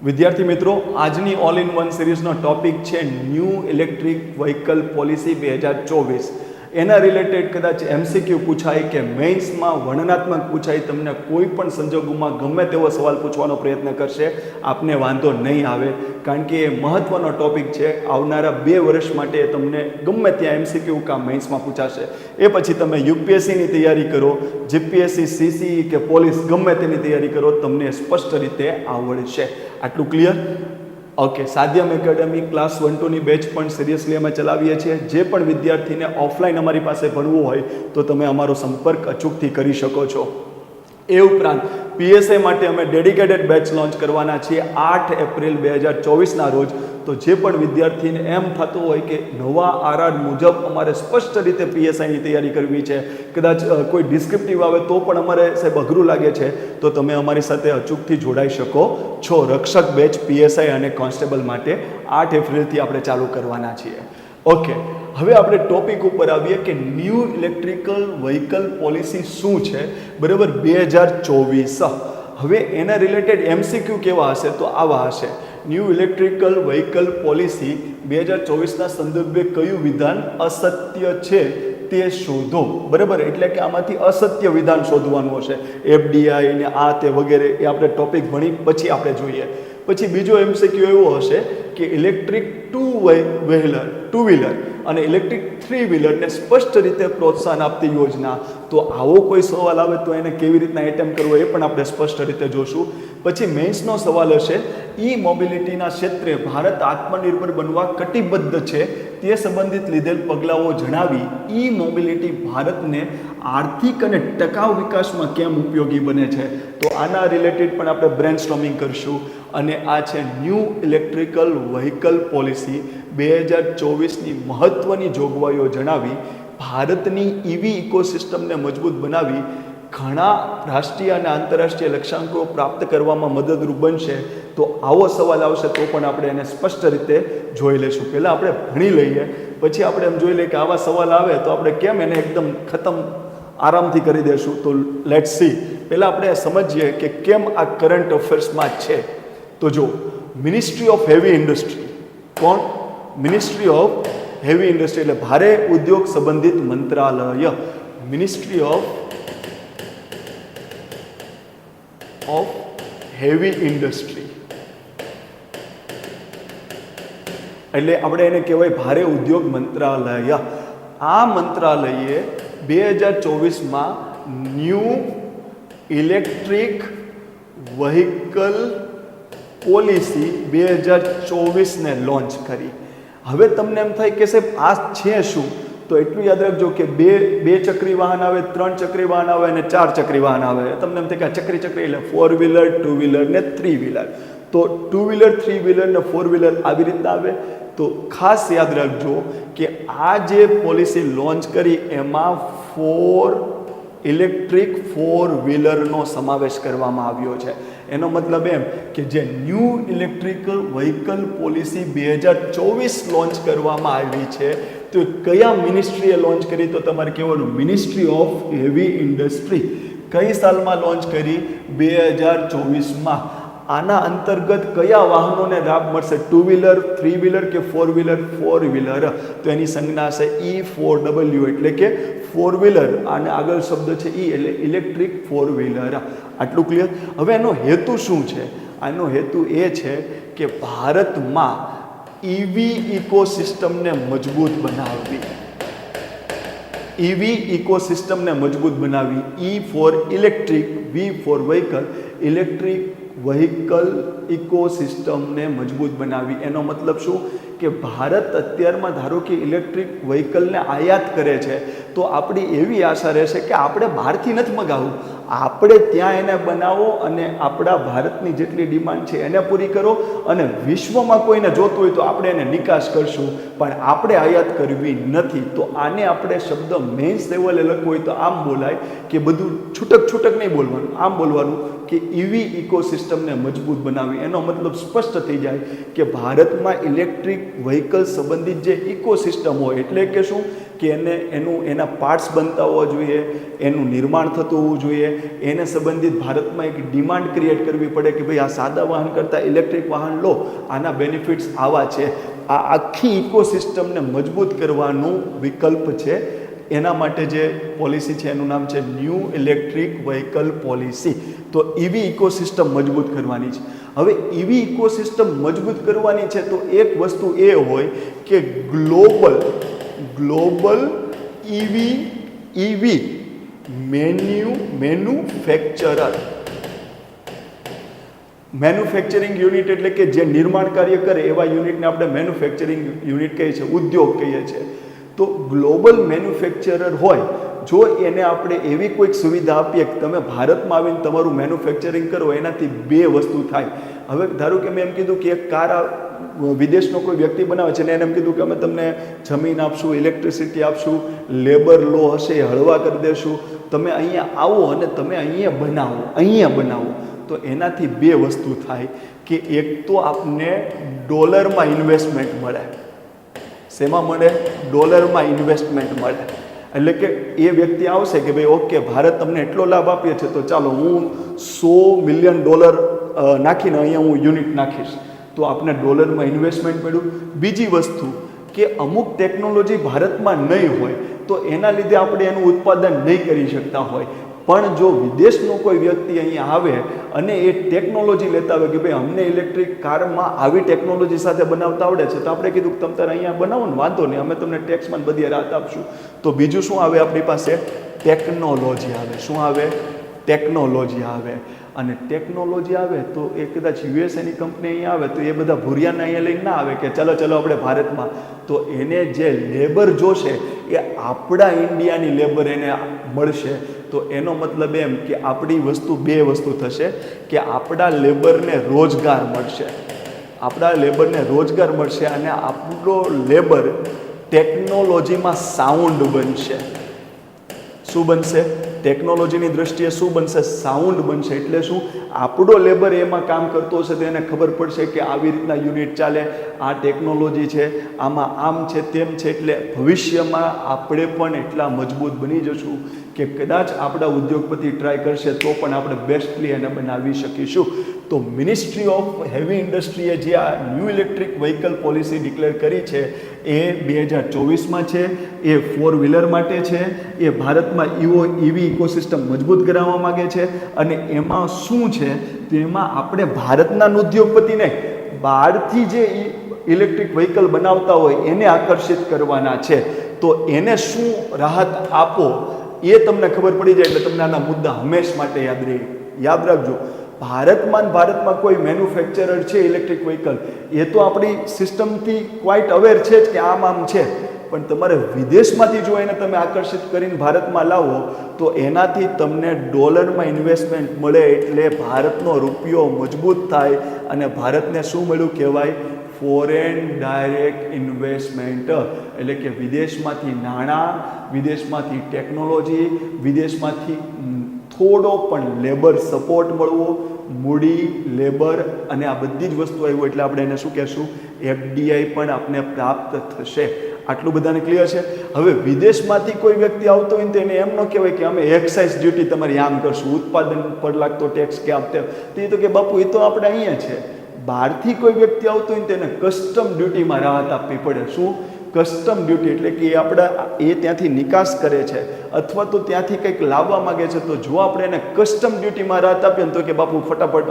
વિદ્યાર્થી મિત્રો, આજની ઓલ ઇન વન સિરીઝનો ટોપિક છે ન્યૂ ઇલેક્ટ્રિક વ્હીકલ પોલિસી 2024. એના રિલેટેડ કદાચ એમસીક્યુ પૂછાય કે મેઇન્સમાં વર્ણનાત્મક પૂછાય, તમને કોઈ પણ સંજોગોમાં ગમે તેવો સવાલ પૂછવાનો પ્રયત્ન કરશે, આપને વાંધો નહીં આવે, કારણ કે એ મહત્વનો ટોપિક છે. આવનારા 2 વર્ષ માટે તમને ગમે ત્યાં એમસીક્યુ કાં મેઇન્સમાં પૂછાશે. એ પછી તમે યુપીએસસીની તૈયારી કરો, જીપીએસસી, સીસીઈ કે પોલીસ ગમે તેની તૈયારી કરો, તમને સ્પષ્ટ રીતે આવડશે. આટલું clear? Okay. Sadhyam academy class 1-2ની બેચ પણ સિરિયસલી અમે ચલાવીએ છીએ. જે પણ વિદ્યાર્થીને ઓફલાઈન અમારી પાસે ભણવું હોય તો તમે અમારો સંપર્ક અચૂકથી કરી શકો છો. એ ઉપરાંત પીએસઆઈ માટે અમે ડેડિકેટેડ બેચ લોન્ચ કરવાના છીએ 8 એપ્રિલ 2024ના રોજ. તો જે પણ વિદ્યાર્થીને એમ થતું હોય કે નવા આરઆર મુજબ અમારે સ્પષ્ટ રીતે પીએસઆઈની તૈયારી કરવી છે, કદાચ કોઈ ડિસ્ક્રિપ્ટિવ આવે તો પણ અમારે સાહેબ અઘરું લાગે છે, તો તમે અમારી સાથે અચૂકથી જોડાઈ શકો છો. રક્ષક બેચ પીએસઆઈ અને કોન્સ્ટેબલ માટે 8 એપ્રિલથી આપણે ચાલુ કરવાના છીએ. ઓકે, હવે આપણે ટોપિક ઉપર આવીએ કે ન્યૂ ઇલેક્ટ્રિકલ વ્હીકલ પોલિસી શું છે, બરાબર, 2024. હવે એના રિલેટેડ એમસીક્યુ કેવા હશે તો આવા હશે. ન્યૂ ઇલેક્ટ્રિકલ વ્હીકલ પોલિસી 2024ના સંદર્ભે કયું વિધાન અસત્ય છે તે શોધો, બરાબર. એટલે કે આમાંથી અસત્ય વિધાન શોધવાનું હશે. એફડીઆઈ ને આ તે વગેરે એ આપણે ટોપિક ભણી પછી આપણે જોઈએ. પછી બીજો એમસીક્યુ એવો હશે કે ઇલેક્ટ્રિક ટુ વ્હીલર અને ઇલેક્ટ્રિક 3 વ્હીલરને સ્પષ્ટ રીતે પ્રોત્સાહન આપતી યોજના. તો આવો કોઈ સવાલ આવે તો એને કેવી રીતના એટેમ્પ કરવો એ પણ આપણે સ્પષ્ટ રીતે જોશું. પછી મેઇન્સનો સવાલ હશે, ઈ મોબિલિટીના ક્ષેત્રે ભારત આત્મનિર્ભર બનવા કટિબદ્ધ છે, તે સંબંધિત લીધેલ પગલાઓ જણાવી ઈ મોબિલિટી ભારતને આર્થિક અને ટકાઉ વિકાસમાં કેમ ઉપયોગી બને છે. તો આના રિલેટેડ પણ આપણે બ્રેનસ્ટોર્મિંગ કરશું. અને આ છે ન્યૂ ઇલેક્ટ્રિકલ વ્હીકલ પોલિસી 2024ની મહત્વની જોગવાઈઓ જણાવી ભારતની ઈવી ઇકોસિસ્ટમને મજબૂત બનાવી ઘણા રાષ્ટ્રીય અને આંતરરાષ્ટ્રીય લક્ષ્યાંકો પ્રાપ્ત કરવામાં મદદરૂપ બનશે. તો આવો સવાલ આવશે તો પણ આપણે એને સ્પષ્ટ રીતે જોઈ લઈશું. પહેલાં આપણે ભણી લઈએ, પછી આપણે એમ જોઈ લઈએ કે આવા સવાલ આવે તો આપણે કેમ એને એકદમ ખતમ આરામથી કરી દઈશું. તો લેટ્સ સી. પહેલાં આપણે સમજીએ કે કેમ આ કરંટ અફેર્સમાં છે. તો જો, મિનિસ્ટ્રી ઓફ હેવી ઇન્ડસ્ટ્રી, કોણ? મિનિસ્ટ્રી ઓફ હેવી ઇન્ડસ્ટ્રી એટલે ભારે ઉદ્યોગ સંબંધિત મંત્રાલય. મિનિસ્ટ્રી ઓફ હેવી ઇન્ડસ્ટ્રી એટલે આપણે એને કહેવાય ભારે ઉદ્યોગ મંત્રાલય. આ મંત્રાલયે 2024માં ન્યૂ ઇલેક્ટ્રિક વ્હીકલ પોલિસી 2024ને લોન્ચ કરી. હવે તમને એમ થાય કે સાહેબ આ છે શું? તો એટલું યાદ રાખજો કે બે ચક્રી વાહન આવે, 3 ચક્રી વાહન આવે અને 4 ચક્રી વાહન આવે. તમને એમ થાય કે આ ચક્રી એટલે 4 વ્હીલર, 2 વ્હીલર ને 3 વ્હીલર. તો 2 વ્હીલર, 3 વ્હીલર ને 4 વ્હીલર આવી રીતના આવે. તો ખાસ યાદ રાખજો કે આ જે પોલિસી લોન્ચ કરી એમાં 4 ઇલેક્ટ્રિક 4 વ્હીલરનો સમાવેશ કરવામાં આવ્યો છે. એનો મતલબ એમ કે જે new electrical vehicle policy 2024 launch કરવામાં આવી છે તો કયા મિનિસ્ટ્રીએ લોન્ચ કરી? તો તમારે કહેવાનું મિનિસ્ટ્રી ઓફ હેવી ઇન્ડસ્ટ્રી. કઈ સાલમાં લોન્ચ કરી? 2024માં. આના અંતર્ગત કયા વાહનોને લાભ મળશે? 2 વ્હીલર, 3 વ્હીલર કે 4 વ્હીલર? 4 વ્હીલર. તો એની સંજ્ઞા છે E4W એટલે કે 4 વ્હીલર. અને આગળ શબ્દ છે ઈ એટલે ઇલેક્ટ્રિક 4 વ્હીલર. આટલું ક્લિયર? હવે એનો હેતુ શું છે? આનો હેતુ એ છે કે ભારતમાં ઈવી ઇકોસિસ્ટમને મજબૂત બનાવવી. ઈવી ઇકોસિસ્ટમને મજબૂત બનાવવી. E for electric, V for vehicle, electric vehicle ઇકોસિસ્ટમને મજબૂત બનાવી. એનો મતલબ શું કે ભારત અત્યારમાં ધારો કે ઇલેક્ટ્રિક વ્હીકલને આયાત કરે છે તો આપણી એવી આશા રહેશે કે આપણે બહારથી નથી મગાવવું, આપણે ત્યાં એને બનાવો અને આપણા ભારતની જેટલી ડિમાન્ડ છે એને પૂરી કરો, અને વિશ્વમાં કોઈને જોતું હોય તો આપણે એને નિકાસ કરશું, પણ આપણે આયાત કરવી નથી. તો આને આપણે શબ્દ મેઇન્સ લેવલે લખવું હોય તો આમ બોલાય કે બધું છૂટક નહીં બોલવાનું, આમ બોલવાનું કે ઈવી ઇકોસિસ્ટમને મજબૂત બનાવી. એનો મતલબ સ્પષ્ટ થઈ જાય કે ભારતમાં ઇલેક્ટ્રિક વ્હીકલ સંબંધિત જે ઇકોસિસ્ટમ હોય એટલે કે શું કે એના પાર્ટ્સ બનતા હોવા જોઈએ, એનું નિર્માણ થતું હોવું જોઈએ, એને સંબંધિત ભારતમાં એક ડિમાન્ડ ક્રિએટ કરવી પડે કે ભાઈ આ સાદા વાહન કરતાં ઇલેક્ટ્રિક વાહન લો, આના બેનિફિટ્સ આવા છે. આ આખી ઇકોસિસ્ટમને મજબૂત કરવાનું વિકલ્પ છે. એના માટે જે પોલિસી છે એનું નામ છે ન્યૂ ઇલેક્ટ્રિક વ્હીકલ પોલિસી. તો EV ઇકોસિસ્ટમ મજબૂત કરવાની છે. હવે EV ઇકોસિસ્ટમ મજબૂત કરવાની છે તો એક વસ્તુ એ હોય કે ગ્લોબલ EV મેન્યુફેક્ચરિંગ યુનિટ, એટલે કે જે નિર્માણ કાર્ય કરે એવા યુનિટને આપણે મેન્યુફેક્ચરિંગ યુનિટ કહીએ છીએ, ઉદ્યોગ કહીએ છીએ. તો ગ્લોબલ મેન્યુફેક્ચરર હોય, જો એને આપણે એવી કોઈક સુવિધા આપીએ કે તમે ભારતમાં આવીને તમારું મેન્યુફેક્ચરિંગ કરો, એનાથી બે વસ્તુ થાય. હવે ધારો કે મેં એમ કીધું કે એક કાર વિદેશનો કોઈ વ્યક્તિ બનાવે છે ને એને એમ કીધું કે અમે તમને જમીન આપશું, ઇલેક્ટ્રિસિટી આપશું, લેબર લો હશે એ હળવા કરી દેશું, તમે અહીંયા આવો અને તમે અહીંયા બનાવો. તો એનાથી બે વસ્તુ થાય કે એક તો આપને ડોલરમાં ઇન્વેસ્ટમેન્ટ મળે. શેમાં મળે? ડોલરમાં ઇન્વેસ્ટમેન્ટ મળે. એટલે કે એ વ્યક્તિ આવશે કે ભાઈ ઓકે, ભારત તમને એટલો લાભ આપીએ છે તો ચાલો હું $100 મિલિયન નાખીને અહીંયા હું યુનિટ નાખીશ. તો આપણે ડોલરમાં ઇન્વેસ્ટમેન્ટ મળ્યું. બીજી વસ્તુ કે અમુક ટેકનોલોજી ભારતમાં નહીં હોય તો એના લીધે આપણે એનું ઉત્પાદન નહીં કરી શકતા હોય, પણ જો વિદેશનો કોઈ વ્યક્તિ અહીંયા આવે અને એ ટેકનોલોજી લેતા હોય કે ભાઈ અમને ઇલેક્ટ્રિક કારમાં આવી ટેકનોલોજી સાથે બનાવતા આવડે છે, તો આપણે કીધું કે તમે તારે અહીંયા બનાવો ને, વાંધો નહીં, અમે તમને ટેક્સમાં બધી રાહત આપશું. તો બીજું શું આવે આપણી પાસે? ટેકનોલોજી આવે. શું આવે? ટેકનોલોજી આવે. અને ટેકનોલોજી આવે તો એ કદાચ યુએસએની કંપની અહીંયા આવે તો એ બધા ભૂરિયાને અહીંયા લઈને ના આવે કે ચલો આપણે ભારતમાં. તો એને જે લેબર જોશે એ આપણા ઇન્ડિયાની લેબર એને મળશે. તો એનો મતલબ એમ કે આપણી બે વસ્તુ થશે કે આપણા લેબરને રોજગાર મળશે. અને આપણો લેબર ટેકનોલોજીમાં સાઉન્ડ બનશે. શું બનશે? ટેકનોલોજીની દ્રષ્ટિએ શું બનશે? સાઉન્ડ બનશે. એટલે શું? આપણો લેબર એમાં કામ કરતો હશે તો એને ખબર પડશે કે આવી રીતના યુનિટ ચાલે, આ ટેકનોલોજી છે, આમાં આમ છે, તેમ છે. એટલે ભવિષ્યમાં આપણે પણ એટલા મજબૂત બની જશું કે કદાચ આપણા ઉદ્યોગપતિ ટ્રાય કરશે તો પણ આપણે બેસ્ટલી એને બનાવી શકીશું. તો મિનિસ્ટ્રી ઓફ હેવી ઇન્ડસ્ટ્રીએ જે આ new electric vehicle policy declare કરી છે એ 2024માં છે. એ 4 વ્હીલર માટે છે. એ ભારતમાં EV ઇકોસિસ્ટમ મજબૂત કરાવવા માગે છે. અને એમાં શું છે? તો એમાં આપણે ભારતના ઉદ્યોગપતિને બહારથી જે ઇલેક્ટ્રિક વ્હીકલ બનાવતા હોય એને આકર્ષિત કરવાના છે. તો એને શું રાહત આપો એ તમને ખબર પડી જાય એટલે તમને આના મુદ્દા હંમેશ માટે યાદ રાખજો. ભારતમાં કોઈ મેન્યુફેક્ચરર છે ઇલેક્ટ્રિક વ્હીકલ, એ તો આપણી સિસ્ટમથી ક્વાઇટ અવેર છે જ કે આમ છે, પણ તમારે વિદેશમાંથી જો એને તમે આકર્ષિત કરીને ભારતમાં લાવો તો એનાથી તમને ડોલરમાં ઇન્વેસ્ટમેન્ટ મળે. એટલે ભારતનો રૂપિયો મજબૂત થાય અને ભારતને શું મળ્યું કહેવાય? Foreign direct investment. એટલે કે વિદેશમાંથી નાણાં, વિદેશમાંથી ટેકનોલોજી, વિદેશમાંથી થોડો પણ લેબર સપોર્ટ મળવો, મૂડી, લેબર અને આ બધી જ વસ્તુ આવ્યું એટલે આપણે એને શું કહેશું? FDI પણ આપણે પ્રાપ્ત થશે. આટલું બધાને ક્લિયર છે? હવે વિદેશમાંથી કોઈ વ્યક્તિ આવતો હોય તો એને એમ ન કહેવાય કે અમે એક્સાઇઝ ડ્યુટી તમારી આમ કરશું, ઉત્પાદન પર લાગતો ટેક્સ કે આમ તેમ. તો કે બાપુ એ તો આપણે અહીંયા છે. બહારથી કોઈ વ્યક્તિ આવતો હોય તો એને કસ્ટમ ડ્યુટીમાં રાહત આપવી પડે. શું? Custom duty. એટલે કે એ ત્યાંથી નિકાસ કરે છે અથવા તો ત્યાંથી કંઈક લાવવા માગે છે, તો જો આપણે એને કસ્ટમ ડ્યુટીમાં રાહત આપીએ તો કે બાપુ ફટાફટ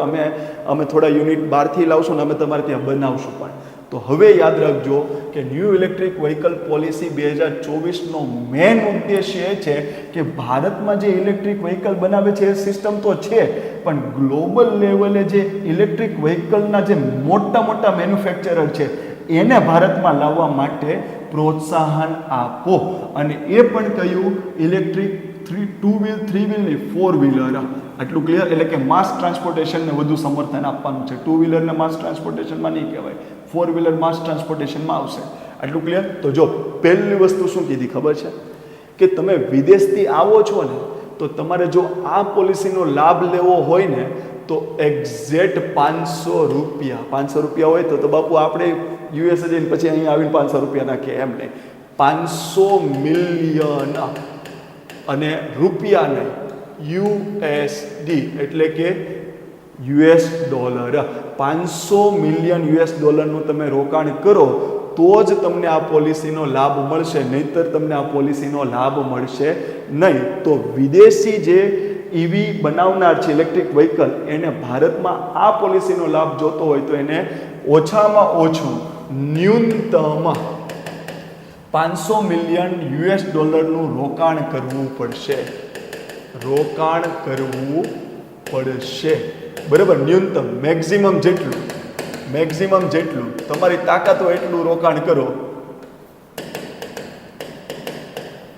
અમે થોડા યુનિટ બહારથી લાવશું ને અમે તમારે ત્યાં બનાવશું. પણ તો હવે યાદ રાખજો કે ન્યૂ ઇલેક્ટ્રિક વ્હીકલ પોલિસી 2024નો મેઇન ઉદ્દેશ્ય એ છે કે ભારતમાં જે ઇલેક્ટ્રિક વ્હીકલ બનાવે છે એ સિસ્ટમ તો છે, પણ ગ્લોબલ લેવલે જે ઇલેક્ટ્રિક વ્હીકલના જે મોટા મેન્યુફેક્ચરર છે એને ભારતમાં લાવવા માટે પ્રોત્સાહન આપો. અને એ પણ કહ્યું ઇલેક્ટ્રિક 2 વ્હીલ 3 વ્હીલની 4 વ્હીલર. આટલું ક્લિયર? એટલે કે માસ ટ્રાન્સપોર્ટેશનને વધુ સમર્થન આપવાનું છે. 2 વ્હીલરને માસ ટ્રાન્સપોર્ટેશનમાં નહીં કહેવાય, 4 વ્હીલર માસ ટ્રાન્સપોર્ટેશનમાં આવશે. આટલું ક્લિયર? તો જો પહેલી વસ્તુ શું કીધી ખબર છે કે તમે વિદેશથી આવો છો ને તો તમારે જો આ પોલિસીનો લાભ લેવો હોય ને તો એક્ઝેક્ટ ₹500 હોય તો બાપુ આપણે યુએસએ જઈને પછી અહીં આવીને ₹500 નાખીએ એમ નહીં. 500 મિલિયન અને રૂપિયા નહીં, USD એટલે કે US ડોલર, 500 મિલિયન US ડોલરનું તમે રોકાણ કરો તો જ તમને આ પોલિસીનો લાભ મળશે, નહીંતર તમને આ પોલિસીનો લાભ મળશે નહીં. તો વિદેશી જે ઈવી બનાવનાર છે ઇલેક્ટ્રિક વ્હીકલ, એને ભારતમાં આ પોલિસીનો લાભ જોતો હોય તો એને ઓછામાં ઓછું ન્યૂનતમ 500 મિલિયન US ડોલરનું રોકાણ કરવું પડશે, રોકાણ કરવું પડશે, બરાબર. ન્યૂનતમ, મેક્સિમમ જેટલું તમારી તાકાત હોય એટલું રોકાણ કરો,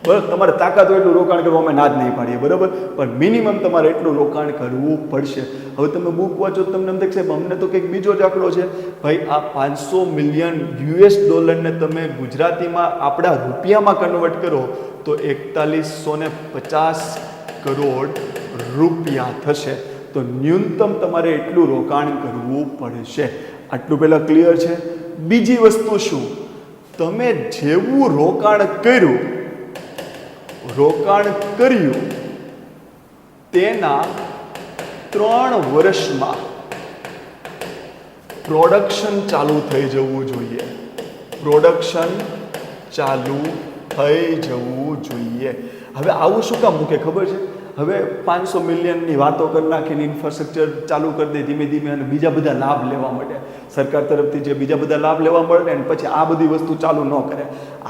બરાબર. તમારે તાકાત હોય એટલું રોકાણ કરવું અમે ના જ નહીં પાડીએ, બરાબર, પણ મિનિમમ તમારે એટલું રોકાણ કરવું પડશે. હવે તમે બુક વાંચો તમને એમ થાય અમને તો કંઈક બીજો જ આંકડો છે. ભાઈ આ 500 મિલિયન US ડોલરને તમે ગુજરાતીમાં આપણા રૂપિયામાં કન્વર્ટ કરો તો 4150 કરોડ રૂપિયા થશે. તો ન્યૂનતમ તમારે એટલું રોકાણ કરવું પડશે. આટલું પહેલાં ક્લિયર છે. બીજી વસ્તુ શું, તમે જેવું રોકાણ કર્યું તેના 3 વર્ષમાં પ્રોડક્શન ચાલુ થઈ જવું જોઈએ, પ્રોડક્શન ચાલુ થઈ જવું જોઈએ. હવે આવું શું કામ મૂકે ખબર છે? હવે 500 મિલિયનની વાતો કરી નાખીને ઇન્ફ્રાસ્ટ્રક્ચર ચાલુ કરી દે ધીમે ધીમે અને બીજા બધા લાભ લેવા માટે, સરકાર તરફથી જે બીજા બધા લાભ લેવા મળે ને પછી આ બધી વસ્તુ ચાલુ ન કરે.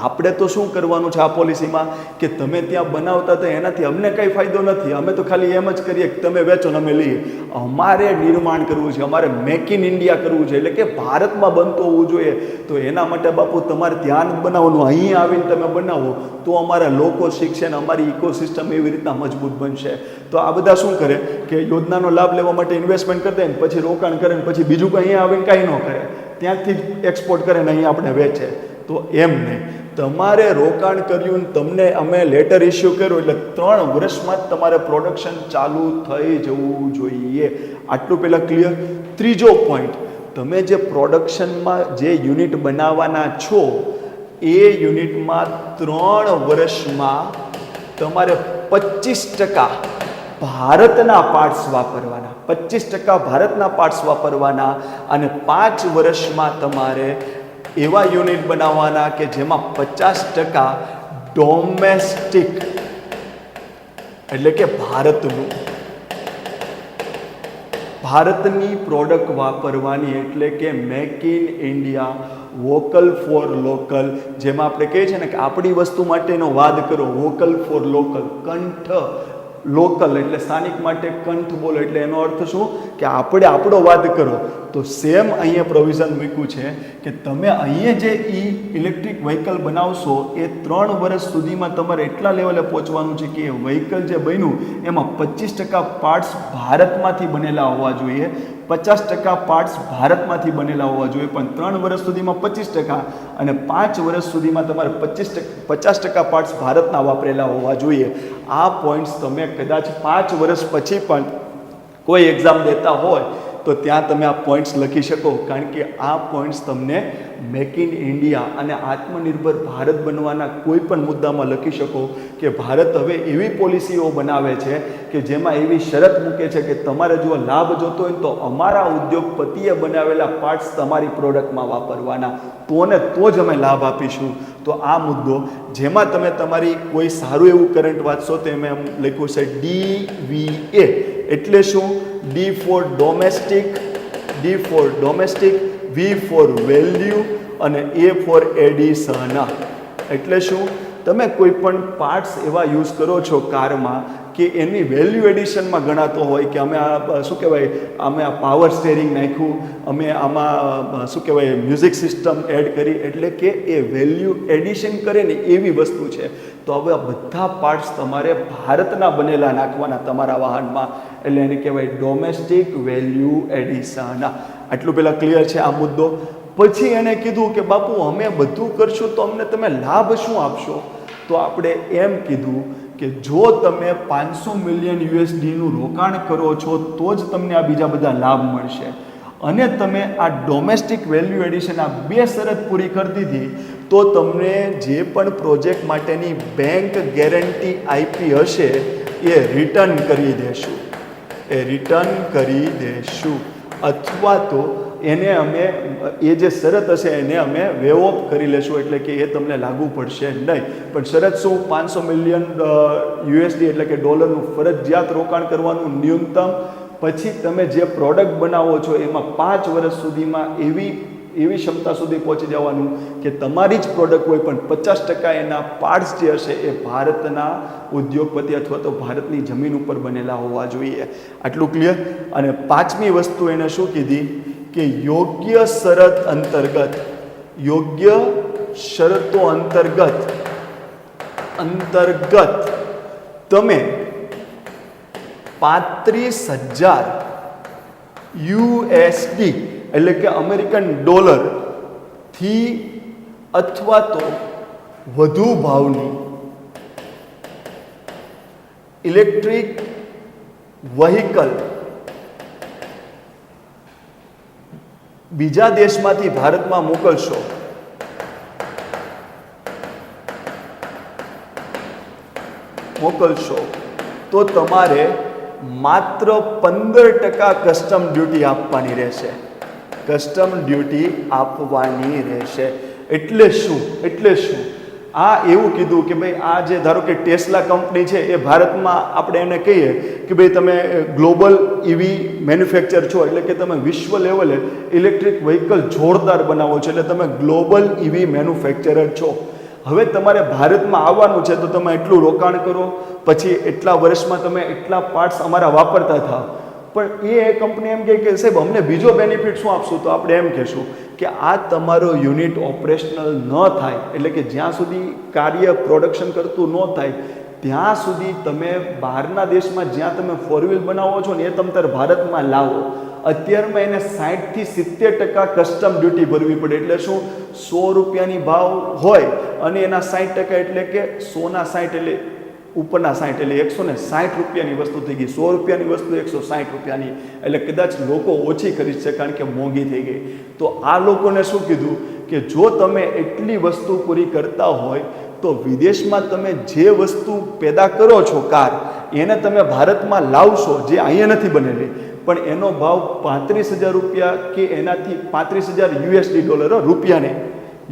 આપણે તો શું કરવાનું છે આ પોલિસીમાં કે તમે ત્યાં બનાવતા તો એનાથી અમને કંઈ ફાયદો નથી, અમે તો ખાલી એમ જ કરીએ કે તમે વેચો ને અમે લઈએ. અમારે નિર્માણ કરવું છે, અમારે મેક ઇન ઇન્ડિયા કરવું છે, એટલે કે ભારતમાં બનતું હોવું જોઈએ. તો એના માટે બાપુ તમારે ત્યાં જ બનાવવાનું, અહીં આવીને તમે બનાવો તો અમારા લોકો શીખશે ને અમારી ઇકોસિસ્ટમ એવી રીતના મજબૂત બનશે. તો આ બધા શું કરે કે યોજનાનો લાભ લેવા માટે ઇન્વેસ્ટમેન્ટ કરી દે ને પછી રોકાણ કરે ને પછી બીજું કંઈ અહીંયા આવીને કાંઈ ન કરે, ત્યાંથી જ એક્સપોર્ટ કરે ને અહીં આપણે વેચે. તો એમ નહીં, તમારે રોકાણ કર્યું ને તમને અમે લેટર ઇસ્યુ કર્યો એટલે 3 વર્ષમાં જ તમારે પ્રોડક્શન ચાલુ થઈ જવું જોઈએ. આટલું પહેલાં ક્લિયર. ત્રીજો પોઈન્ટ, તમે જે પ્રોડક્શનમાં જે યુનિટ બનાવવાના છો એ યુનિટમાં 3 વર્ષમાં તમારે 25% ભારતના પાર્ટ્સ વાપરવાના, 25% ભારતના પાર્ટ્સ વાપરવાના અને 5 વર્ષમાં તમારે એવા યુનિટ બનાવવાના કે જેમાં 50% ડોમેસ્ટિક એટલે કે ભારતની પ્રોડક્ટ વાપરવાની, એટલે કે make in India, vocal for local. જેમાં આપણે કહીએ છીએ ને કે આપણી વસ્તુ માટેનો વાદ કરો, વોકલ ફોર લોકલ, કંઠ લોકલ એટલે સ્થાનિક માટે કંઠ બોલો, એટલે એનો અર્થ શું કે આપણે આપણો વાદ કરો. તો સેમ અહીંયા પ્રોવિઝન મૂક્યું છે કે તમે અહીંયા જે ઇલેક્ટ્રિક વ્હીકલ બનાવશો એ 3 વર્ષ સુધીમાં તમારે એટલા લેવલે પહોંચવાનું છે કે એ વ્હીકલ જે બન્યું એમાં 25% પાર્ટ્સ ભારતમાંથી બનેલા હોવા જોઈએ, 50% પાર્ટ્સ ભારતમાંથી બનેલા હોવા જોઈએ, પણ 3 વર્ષ સુધીમાં 25% અને 5 વર્ષ સુધીમાં તમારે 50% પાર્ટ્સ ભારતના વાપરેલા હોવા જોઈએ. આ પોઈન્ટ્સ તમે કદાચ 5 વર્ષ પછી પણ કોઈ એક્ઝામ દેતા હોય તો ત્યાં તમે આ પોઈન્ટ્સ લખી શકો, કારણ કે આ પોઈન્ટ્સ તમને મેક ઇન ઇન્ડિયા અને આત્મનિર્ભર ભારત બનવાના કોઈ પણ મુદ્દામાં લખી શકો કે ભારત હવે એવી પોલિસીઓ બનાવે છે કે જેમાં એવી શરત મૂકે છે કે તમારે જો લાભ જોતો હોય તો અમારા ઉદ્યોગપતિએ બનાવેલા પાર્ટ્સ તમારી પ્રોડક્ટમાં વાપરવાના, તો જ અમે લાભ આપીશું. તો આ મુદ્દો જેમાં તમે તમારી કોઈ સારું એવું કરંટ વાંચશો તો એમ લખ્યું છે DVA એટલે શું? D for domestic, V for value અને A for addition. એટલે શું? તમે કોઈ પણ પાર્ટ્સ એવા યુઝ કરો છો કારમાં કે એની વેલ્યુ એડિશનમાં ગણાતો હોય કે અમે આ શું કહેવાય, અમે આ પાવર સ્ટેરિંગ નાખ્યું, અમે આમાં શું કહેવાય મ્યુઝિક સિસ્ટમ એડ કરી, એટલે કે એ વેલ્યુ એડિશન કરે ને એવી વસ્તુ છે. તો હવે આ બધા પાર્ટ્સ તમારે ભારતના બનેલા નાખવાના તમારા વાહનમાં, એટલે એને કહેવાય ડોમેસ્ટિક વેલ્યુ એડિશન. આટલું પહેલાં ક્લિયર છે આ મુદ્દો. પછી એને કીધું કે બાપુ અમે બધું કરશું તો અમને તમે લાભ શું આપશો? તો આપણે એમ કીધું કે જો તમે 500 મિલિયન USDનું રોકાણ કરો છો તો જ તમને આ બીજા બધા લાભ મળશે, અને તમે આ ડોમેસ્ટિક વેલ્યુ એડિશન આ 2 શરત પૂરી કરી દીધી તો તમને જે પણ પ્રોજેક્ટ માટેની બેંક ગેરંટી આપી હશે એ રિટર્ન કરી દેશું અથવા તો એને અમે એ જે શરત હશે એને અમે વેવ ઓફ કરી લેશું, એટલે કે એ તમને લાગુ પડશે નહીં. પણ શરત શું? 500 મિલિયન યુએસડી એટલે કે ડોલરનું ફરજિયાત રોકાણ કરવાનું ન્યૂનતમ. પછી તમે જે પ્રોડક્ટ બનાવો છો એમાં 5 વર્ષ સુધીમાં એવી ક્ષમતા સુધી પહોંચી જવાનું કે તમારી જ પ્રોડક્ટ હોય પણ 50% એના પાર્ટ્સ જે હશે એ ભારતના ઉદ્યોગપતિ અથવા તો ભારતની જમીન ઉપર બનેલા હોવા જોઈએ. આટલું ક્લિયર? અને 5મી વસ્તુ એને શું કીધી કે યોગ્ય શરતો અંતર્ગત તમે 35,000 યુએસડી એટલે કે અમેરિકન ડોલર થી અથવા તો વધુ ભાવની ઇલેક્ટ્રિક વ્હીકલ બીજા દેશમાંથી ભારતમાં મોકલશો તો તમારે માત્ર 15% કસ્ટમ ડ્યુટી આપવાની રહેશે. એટલે શું? આ એવું કીધું કે ભાઈ આ જે ધારો કે ટેસ્લા કંપની છે એ ભારતમાં આપણે એને કહીએ કે ભાઈ તમે ગ્લોબલ ઈવી મેન્યુફેક્ચર છો, એટલે કે તમે વિશ્વ લેવલે ઇલેક્ટ્રિક વ્હીકલ જોરદાર બનાવો છો, એટલે તમે ગ્લોબલ ઈવી મેન્યુફેક્ચરર છો. હવે તમારે ભારતમાં આવવાનું છે તો તમે એટલું રોકાણ કરો, પછી એટલા વર્ષમાં તમે એટલા પાર્ટ્સ અમારા વાપરતા થાવ. પણ એ કંપની એમ કહે કે સાહેબ અમને બીજો બેનિફિટ શું આપશું? તો આપણે એમ કહેશું કે આ તમારો યુનિટ ઓપરેશનલ ન થાય, એટલે કે જ્યાં સુધી કાર્ય પ્રોડક્શન કરતું ન થાય ત્યાં સુધી તમે બહારના દેશમાં જ્યાં તમે 4 વ્હીલ બનાવો છો ને એ તમે તાર ભારતમાં લાવો. અત્યારમાં એને 60 થી 70% કસ્ટમ ડ્યુટી ભરવી પડે. એટલે શું? 100 રૂપિયાની ભાવ હોય અને એના 60% એટલે કે 100 ના 60 એટલે ઉપરના 60 એટલે 160 રૂપિયાની વસ્તુ થઈ ગઈ. 100 રૂપિયાની વસ્તુ 160 રૂપિયાની, એટલે કદાચ લોકો ઓછી કરી છે કારણ કે મોંઘી થઈ ગઈ. તો આ લોકોને શું કીધું કે જો તમે એટલી વસ્તુ પૂરી કરતા હોય તો વિદેશમાં તમે જે વસ્તુ પેદા કરો છો કાર એને તમે ભારતમાં લાવશો જે અહીંયા નથી બનેલી, પણ એનો ભાવ 35,000 રૂપિયા કે એનાથી 35,000 યુએસડી ડોલર,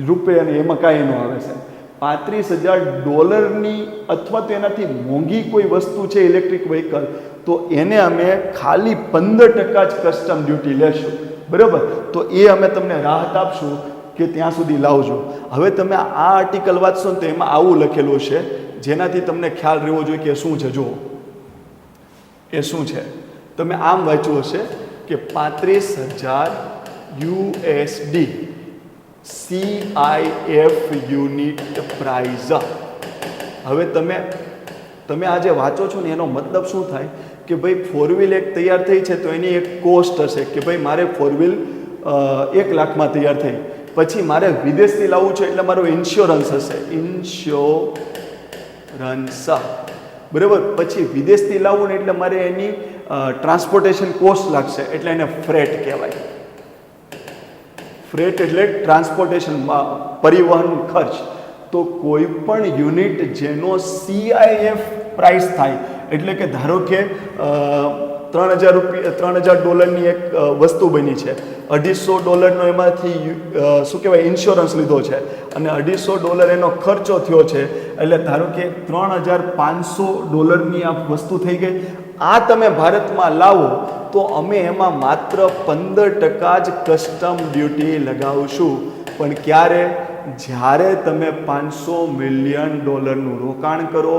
રૂપિયાને એમાં કાંઈ ન આવે છે. 35,000 ડોલરની અથવા તો એનાથી મોંઘી કોઈ વસ્તુ છે ઇલેક્ટ્રિક વ્હીકલ, તો એને અમે ખાલી 15% જ કસ્ટમ ડ્યુટી લેશું. બરાબર? તો એ અમે તમને રાહત આપશું કે ત્યાં સુધી લાવજો. હવે તમે આ આર્ટિકલ વાંચશો ને તો એમાં આવું લખેલું છે જેનાથી તમને ખ્યાલ રહેવો જોઈએ કે શું છે. જુઓ એ શું છે. તમે આમ વાંચ્યું હશે કે 35,000 યુએસડી CIF યુનિટ પ્રાઇઝ. હવે તમે આ જે વાંચો છો ને એનો મતલબ શું થાય કે ભાઈ 4 વ્હીલ એક તૈયાર થઈ છે તો એની એક કોસ્ટ હશે કે ભાઈ મારે 4 વ્હીલ 1 લાખમાં તૈયાર થઈ, પછી મારે વિદેશથી લાવવું છે એટલે મારો ઇન્સ્યોરન્સ હશે, બરાબર? પછી વિદેશથી લાવવું ને એટલે મારે એની ટ્રાન્સપોર્ટેશન કોસ્ટ લાગશે, એટલે એને ફ્રેટ કહેવાય. ફ્રેટ એટલે ટ્રાન્સપોર્ટેશન, પરિવહન ખર્ચ. તો કોઈ પણ યુનિટ જેનો CIF પ્રાઇસ થાય, એટલે કે ધારો કે $3,000 એક વસ્તુ બની છે, $250 એમાંથી શું કહેવાય ઇન્સ્યોરન્સ લીધો છે અને $250 એનો ખર્ચો થયો છે, એટલે ધારો કે $3,500 આ વસ્તુ થઈ ગઈ. આ તમે ભારતમાં લાવો તો અમે એમાં માત્ર 15% જ કસ્ટમ ડ્યુટી લગાવશું. પણ ક્યારે? જ્યારે તમે $500 મિલિયન રોકાણ કરો,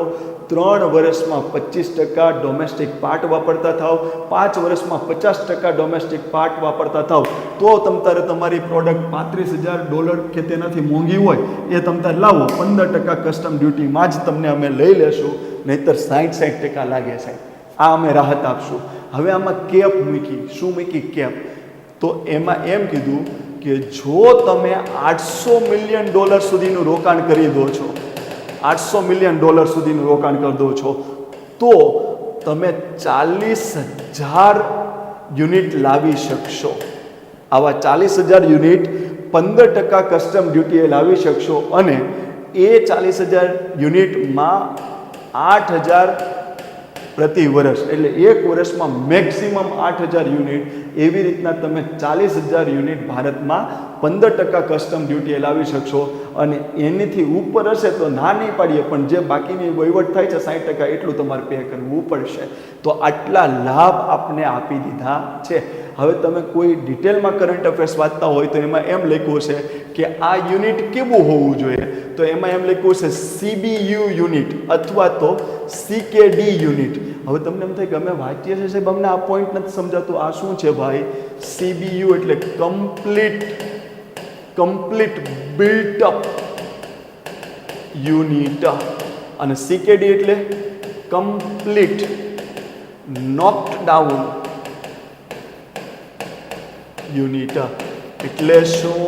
3 વર્ષમાં 25% ડોમેસ્ટિક પાર્ટ વાપરતા થાવ, 5 વર્ષમાં 50% ડોમેસ્ટિક પાર્ટ વાપરતા થાવ, તો તમતારે તમારી પ્રોડક્ટ $35,000 કે તેનાથી મોંઘી હોય એ તમતારે લાવો, 15% કસ્ટમ ડ્યુટીમાં જ તમને અમે લઈ લેશું, નહીંતર 60% લાગે છે. આ અમે રાહત આપશું. હવે આમાં કેપ મૂકી. શું મૂકી? કેપ. તો એમાં એમ કીધું કે જો તમે $800 મિલિયન સુધીનું રોકાણ કરી દો છો, $800 મિલિયન સુધીનું રોકાણ કરી દો છો, તો તમે 40,000 યુનિટ લાવી શકશો. આવા 40,000 યુનિટ 15% કસ્ટમ ડ્યુટી લાવી શકશો અને એ 40,000 યુનિટમાં 8,000 પ્રતિ વર્ષ, એટલે એક વર્ષમાં મેક્સિમમ 8,000 યુનિટ, એવી રીતના તમે 40,000 યુનિટ ભારતમાં 15% કસ્ટમ ડ્યુટી લાવી શકશો. અને એનીથી ઉપર હશે તો ના નહીં પાડીએ, પણ જે બાકીની વહીવટ થાય છે 60% એટલું તમારે પે કરવું પડશે. તો આટલા લાભ આપને આપી દીધા છે. હવે તમે કોઈ ડિટેલમાં કરંટ અફેર્સ વાંચતા હોય તો એમાં એમ લખ્યું છે કે આ યુનિટ કેવું હોવું જોઈએ, તો એમાં એમ લખ્યું છે CBU યુનિટ અથવા તો CKD યુનિટ. હવે તમને એમ થાય કે અમે વાંચીએ છીએ સાહેબ, અમને આ પોઈન્ટ નથી સમજાતું, આ શું છે ભાઈ? CBU એટલે કમ્પ્લીટ બિલ્ટ અપ યુનિટ અને CKD એટલે કમ્પ્લીટ નોક્ડ ડાઉન યુનિટ. એટલે શું?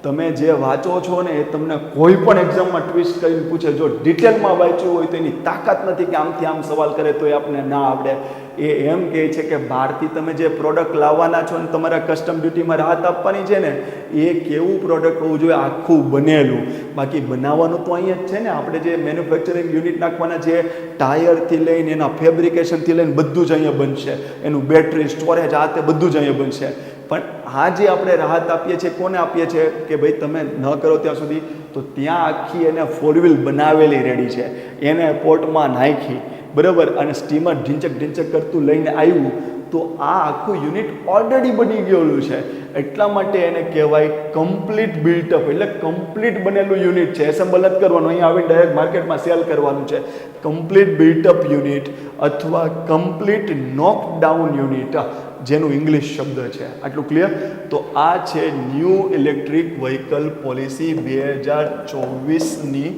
તમે જે વાંચો છો ને એ તમને કોઈ પણ એક્ઝામમાં ટ્વિસ્ટ કરીને પૂછે, જો ડિટેલમાં વાંચ્યું હોય તો એની તાકાત નથી કે આમથી આમ સવાલ કરે તો એ આપણને ના આવડે. એ એમ કહે છે કે બહારથી તમે જે પ્રોડક્ટ લાવવાના છો ને તમારા કસ્ટમ ડ્યુટીમાં રાહત આપવાની છે ને, એ કેવું પ્રોડક્ટ હોવું જોઈએ? આખું બનેલું. બાકી બનાવવાનું તો અહીંયા જ છે ને. આપણે જે મેન્યુફેક્ચરિંગ યુનિટ નાખવાના છે, ટાયરથી લઈને એના ફેબ્રિકેશનથી લઈને બધું જ અહીંયા બનશે. એનું બેટરી સ્ટોરેજ આ તે બધું જ અહીંયા બનશે. પણ આ જે આપણે રાહત આપીએ છીએ, કોને આપીએ છીએ કે ભાઈ તમે ન કરો ત્યાં સુધી, તો ત્યાં આખી એને 4 વ્હીલ બનાવેલી રેડી છે, એને પોર્ટમાં નાખી, બરાબર, અને સ્ટીમર ઢીંચક કરતું લઈને આવ્યું, તો આ આખું યુનિટ ઓલરેડી બની ગયેલું છે. એટલા માટે એને કહેવાય કમ્પ્લીટ બિલ્ટઅપ, એટલે કમ્પ્લીટ બનેલું યુનિટ છે. એસેમ્બલ નથી કરવાનું, અહીંયા આવી ડાયરેક્ટ માર્કેટમાં સેલ કરવાનું છે. કમ્પ્લીટ બિલ્ટઅપ યુનિટ અથવા કમ્પ્લીટ નોકડાઉન યુનિટ, જેનું ઇંગ્લિશ શબ્દ છે. આટલું ક્લિયર? તો આ છે ન્યૂ ઇલેક્ટ્રિક વ્હીકલ પોલિસી 2024ની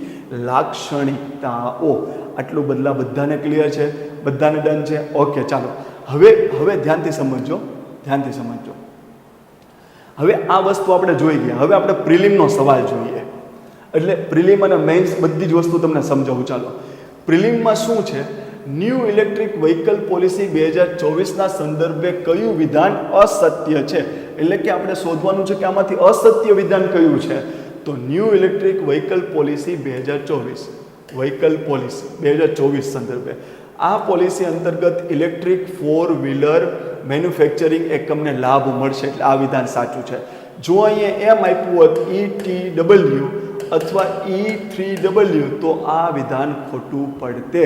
લાક્ષણિકતાઓ. આટલું બધાને ક્લિયર છે? બધાને ડન છે? ઓકે, ચાલો હવે ધ્યાનથી સમજો. હવે આ વસ્તુ આપણે જોઈ ગયા. હવે આપણે પ્રિલિમનો સવાલ જોઈએ. એટલે પ્રિલિમ અને મેઇન્સ બધી જ વસ્તુ તમને સમજાવું. ચાલો, પ્રિલિમમાં શું છે? ન્યૂ ઇલેક્ટ્રિક વ્હીકલ પોલિસી 2024ના સંદર્ભે કયું વિધાન અસત્ય છે? એટલે કે આપણે શોધવાનું છે કે આમાંથી અસત્ય વિધાન કયું છે. તો ન્યૂ ઇલેક્ટ્રિક વ્હીકલ પોલિસી 2024 સંદર્ભે આ પોલિસી અંતર્ગત ઇલેક્ટ્રિક 4 વ્હીલર મેન્યુફેક્ચરિંગ એકમને લાભ મળશે. એટલે આ વિધાન સાચું છે. જો અહીંયા એમ આપ્યું હોત ETW અથવા E3W તો આ વિધાન ખોટું પડતે.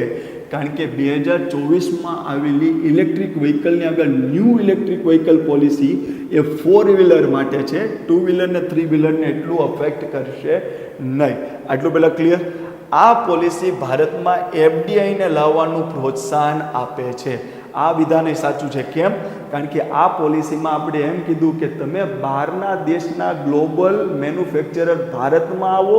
કારણ કે 2024માં આવેલી ઇલેક્ટ્રિક વ્હીકલની આગળ ન્યૂ ઇલેક્ટ્રિક વ્હીકલ પોલિસી એ 4 વ્હીલર માટે છે. 2 વ્હીલર ને 3 વ્હીલરને એટલું અફેક્ટ કરશે નહીં. આટલું પહેલાં ક્લિયર? આ પોલિસી ભારતમાં FDIને લાવવાનું પ્રોત્સાહન આપે છે. આ વિધાન એ સાચું છે. કેમ? કારણ કે આ પોલિસીમાં આપણે એમ કીધું કે તમે બહારના દેશના ગ્લોબલ મેન્યુફેક્ચરર ભારતમાં આવો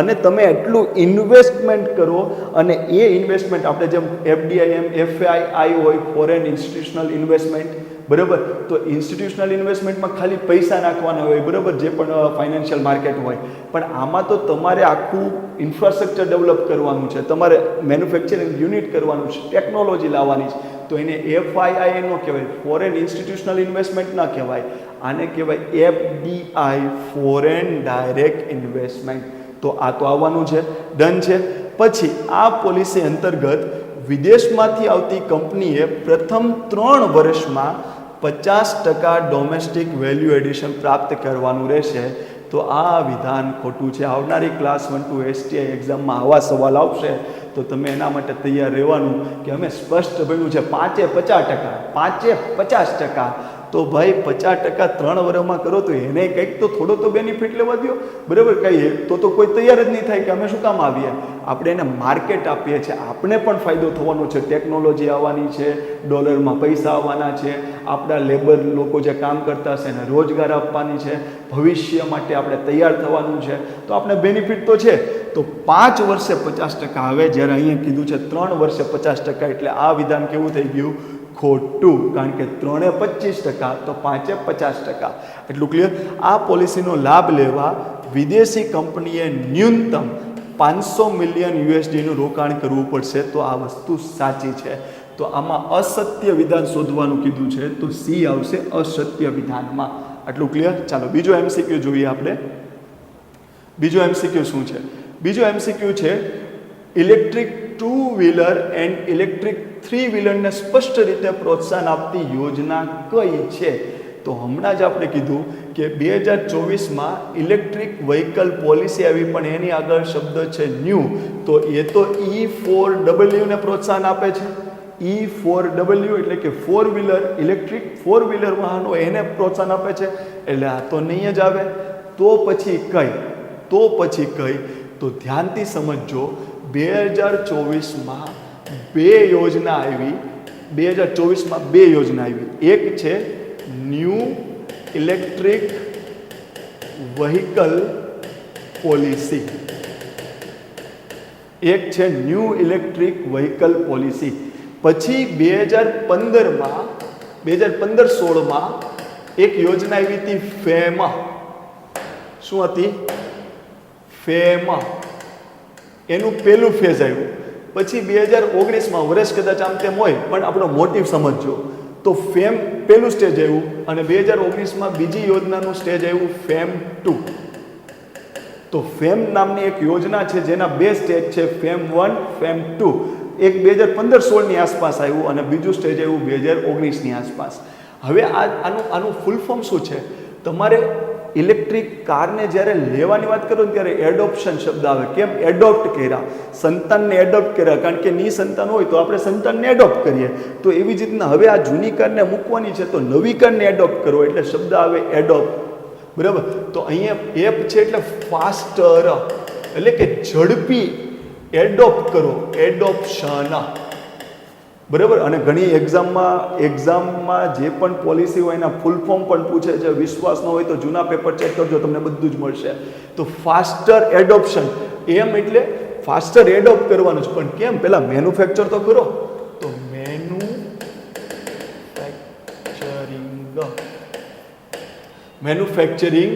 અને તમે એટલું ઇન્વેસ્ટમેન્ટ કરો, અને એ ઇન્વેસ્ટમેન્ટ આપણે જેમ FDI FII હોય, ફોરેન ઇન્સ્ટિટ્યુશનલ ઇન્વેસ્ટમેન્ટ, બરાબર, તો ઇન્સ્ટિટ્યુશનલ ઇન્વેસ્ટમેન્ટમાં ખાલી પૈસા નાખવાના હોય, બરાબર, જે પણ ફાઇનાન્શિયલ માર્કેટ હોય. પણ આમાં તો તમારે આખું ઇન્ફ્રાસ્ટ્રક્ચર ડેવલપ કરવાનું છે, તમારે મેન્યુફેક્ચરિંગ યુનિટ કરવાનું છે, ટેકનોલોજી લાવવાની છે. તો એને FII નો કહેવાય, ફોરેન ઇન્સ્ટિટ્યુશનલ ઇન્વેસ્ટમેન્ટ ના કહેવાય. આને કહેવાય FDI, ફોરેન ડાયરેક્ટ ઇન્વેસ્ટમેન્ટ. તો આ તો આવવાનું છે. ડન છે. પછી આ પોલિસી અંતર્ગત વિદેશમાંથી આવતી કંપનીએ પ્રથમ 3 વર્ષમાં 50% ડોમેસ્ટિક વેલ્યુ એડિશન પ્રાપ્ત કરવાનું રહેશે. તો આ વિધાન ખોટું છે. આવનારી ક્લાસ 1 to STI એક્ઝામમાં આવા સવાલ આવશે તો તમે એના માટે તૈયાર રહેવાનું કે અમે સ્પષ્ટ ભણ્યું છે 50%. તો ભાઈ 50% 3 વર્ષમાં કરો તો એને કંઈક તો થોડો તો બેનિફિટ લેવા દો, બરાબર? કહીએ તો કોઈ તૈયાર જ નહીં થાય કે અમે શું કામ આવીએ. આપણે એને માર્કેટ આપીએ છીએ, આપણે પણ ફાયદો થવાનો છે, ટેકનોલોજી આવવાની છે, ડોલરમાં પૈસા આવવાના છે, આપણા લેબર લોકો જે કામ કરતા હશે એને રોજગાર આપવાની છે, ભવિષ્ય માટે આપણે તૈયાર થવાનું છે. તો આપણે બેનિફિટ તો છે. તો 5 વર્ષે 50%. હવે જ્યારે અહીંયા કીધું છે 3 વર્ષે 50%, એટલે આ વિધાન કેવું થઈ ગયું? ખોટું. કારણ કે 3 એ 25%, તો 5 એ 50%. એટલું ક્લિયર? આ પોલિસીનો લાભ લેવા વિદેશી કંપનીએ ન્યૂનતમ $500 મિલિયન નું રોકાણ કરવું પડશે. તો આ વસ્તુ સાચી છે. તો આમાં અસત્ય વિધાન શોધવાનું કીધું છે, તો C આવશે અસત્ય વિધાનમાં. આટલું ક્લિયર. ચાલો બીજો MCQ જોઈએ આપણે. બીજો MCQ શું છે? બીજો MCQ છે ઇલેક્ટ્રિક 2 વ્હીલર એન્ડ ઇલેક્ટ્રિક 3 વ્હીલરને સ્પષ્ટ રીતે પ્રોત્સાહન આપતી યોજના કઈ છે? તો હમણાં જ આપણે કીધું કે 2024માં ઇલેક્ટ્રિક વ્હીકલ પોલિસી આવી, પણ એની આગળ શબ્દ છે ન્યૂ. તો એ તો E4W ને પ્રોત્સાહન આપે છે. E4W એટલે કે 4 વ્હીલર, ઇલેક્ટ્રિક 4 વ્હીલર વાહનો એને પ્રોત્સાહન આપે છે. એટલે આ તો નહીં જ આવે. તો પછી કઈ? તો ધ્યાનથી સમજજો. 2024માં બે યોજના આવી. 2024માં બે યોજના આવી. એક છે ન્યૂ ઇલેક્ટ્રિક વ્હીકલ પોલિસી. એક છે ન્યૂ ઇલેક્ટ્રિક વ્હીકલ પોલિસી. પછી 2015-16માં એક યોજના આવી હતી ફેમા. શું હતી? ફેમા. એનું પહેલું ફેઝ આવ્યું. પછી 2019માં વર્ષ કદાચ આમ તેમ હોય, પણ આપણો મોટિવ સમજજો. તો ફેમ પહેલું સ્ટેજ આવ્યું અને 2019માં બીજી યોજનાનું સ્ટેજ આવ્યું ફેમ 2. તો ફેમ નામની એક યોજના છે જેના બે સ્ટેજ છે, ફેમ 1, ફેમ 2. એક 2015-16ની આસપાસ આવ્યું અને બીજું સ્ટેજ આવ્યું 2019ની આસપાસ. હવે આનું ફૂલ ફોર્મ શું છે? તમારે ઇલેક્ટ્રિક કારને જ્યારે લેવાની વાત કરો ને ત્યારે એડોપ્શન શબ્દ આવે. કેમ? એડોપ્ટ કર્યા, સંતાનને એડોપ્ટ કર્યા. કારણ કે ની સંતાન હોય તો આપણે સંતાનને એડોપ્ટ કરીએ. તો એવી જ રીતના હવે આ જૂની કારને મૂકવાની છે તો નવી કારને એડોપ્ટ કરો એટલે શબ્દ આવે એડોપ્ટ. બરાબર? તો અહીંયા એપ છે એટલે ફાસ્ટર, એટલે કે ઝડપી એડોપ્ટ કરો, એડોપ્શન. બરાબર? અને ઘણી એક્ઝામમાં જે પણ પોલિસી હોય એના ફૂલ ફોર્મ પણ પૂછે છે. વિશ્વાસ ન હોય તો જૂના પેપર ચેક કરજો, તમને બધું જ મળશે. તો ફાસ્ટર એડોપ્શન, એમ એટલે ફાસ્ટર એડોપ્ટ કરવાનું છે. પણ કેમ? પહેલા મેન્યુફેક્ચર તો કરો. તો મેન્યુફેક્ચરિંગ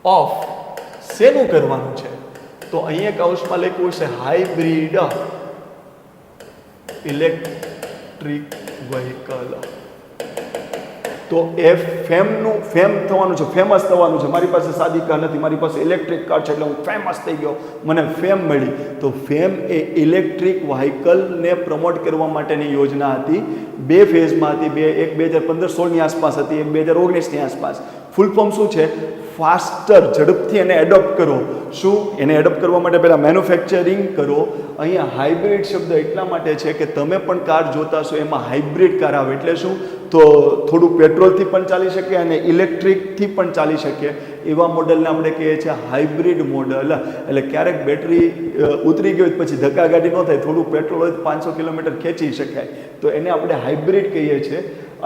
ઓફ શેનું કરવાનું છે? તો અહીંયા કૌંસમાં લખ્યું છે હાઇબ્રિડ ઇલેક્ટ્રિક વ્હીકલ. તો એ ફેમ થવાનું છે, ફેમસ થવાનું છે. મારી પાસે સાદી કાર નથી, મારી પાસે ઇલેક્ટ્રિક કાર છે એટલે હું ફેમસ થઈ ગયો, મને ફેમ મળી. તો ફેમ એ ઇલેક્ટ્રિક વ્હીકલને પ્રમોટ કરવા માટેની યોજના હતી. બે ફેઝમાં હતી. એક 2015-16ની આસપાસ હતી, એક 2019ની આસપાસ. ફૂલ ફોર્મ શું છે? ફાસ્ટર, ઝડપથી એને એડોપ્ટ કરો. શું? એને એડોપ્ટ કરવા માટે પહેલાં મેન્યુફેક્ચરિંગ કરો. અહીંયા હાઇબ્રિડ શબ્દ એટલા માટે છે કે તમે પણ કાર જોતા છો એમાં હાઇબ્રિડ કાર આવે. એટલે શું? તો થોડું પેટ્રોલથી પણ ચાલી શકે અને ઇલેક્ટ્રિકથી પણ ચાલી શકે એવા મોડલને આપણે કહીએ છીએ હાઇબ્રિડ મોડલ. એટલે ક્યારેક બેટરી ઉતરી ગઈ પછી ધક્કાગાડી ન થાય, થોડું પેટ્રોલ હોય તો 500 કિલોમીટર ખેંચી શકાય. તો એને આપણે હાઇબ્રિડ કહીએ છીએ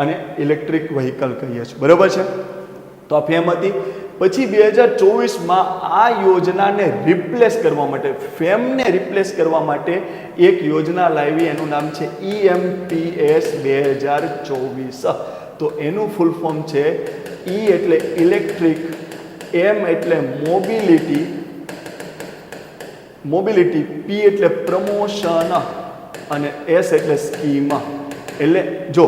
અને ઇલેક્ટ્રિક વ્હીકલ કહીએ છીએ. બરાબર છે? તો આ ફેમ હતી. પછી 2024માં આ યોજનાને રિપ્લેસ કરવા માટે, ફેમને રિપ્લેસ કરવા માટે એક યોજના લાવી. એનું નામ છે EMPS 2024. તો એનું ફૂલ ફોર્મ છે E એટલે ઇલેક્ટ્રિક, M એટલે મોબિલિટી, P એટલે પ્રમોશન અને S એટલે સ્કીમ. એટલે જો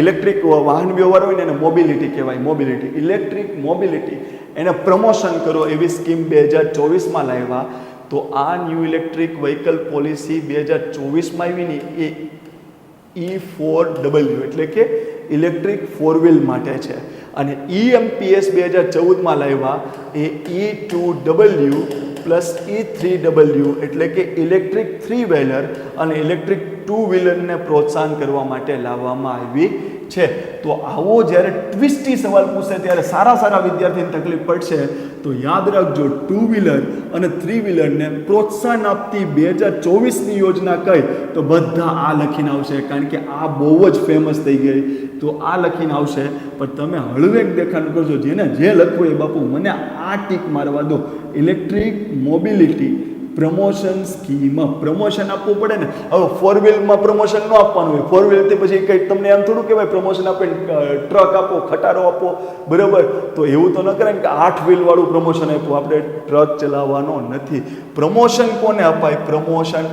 ઇલેક્ટ્રિક વાહન વ્યવહાર હોય ને એને મોબિલિટી કહેવાય. મોબિલિટી, ઇલેક્ટ્રિક મોબિલિટી, એને પ્રમોશન કરો એવી સ્કીમ 2024માં લાવ્યા. તો આ ન્યૂ ઇલેક્ટ્રિક વ્હીકલ પોલિસી 2024માં આવી ને એ E4W એટલે કે ઇલેક્ટ્રિક 4 વ્હીલ માટે છે. અને EMPS 2014માં લાવ્યા એ E2W પ્લસ E3W એટલે કે ઇલેક્ટ્રિક 3 વ્હીલર અને ઇલેક્ટ્રિક 2 વ્હીલરને પ્રોત્સાહન કરવા માટે લાવવામાં આવી છે. તો આવો જ્યારે ટ્વિસ્ટી સવાલ પૂછે ત્યારે સારા વિદ્યાર્થીને તકલીફ પડશે. તો યાદ રાખજો, 2 વ્હીલર અને 3 વ્હીલરને પ્રોત્સાહન આપતી 2024ની યોજના કઈ? તો બધા આ લખીને આવશે, કારણ કે આ બહુ જ ફેમસ થઈ ગઈ. તો આ લખીને આવશે. પણ તમે હળવેક દેખાણ કરજો, જેને જે લખવું એ બાપુ મને આ ટીક મારવા દો. Electric mobility promotion scheme, promotion આપવું પડે ને. હવે 4 વ્હીલમાં પ્રમોશન ન આપવાનું હોય. 4 વ્હીલથી પછી કંઈ તમને એમ થોડું કહેવાય પ્રમોશન આપે, ટ્રક આપો, ખટારો આપો. બરાબર? તો એવું તો ન કરાય કે 8 વ્હીલવાળું પ્રમોશન આપ્યું. આપણે ટ્રક ચલાવવાનો નથી. પ્રમોશન કોને અપાય? પ્રમોશન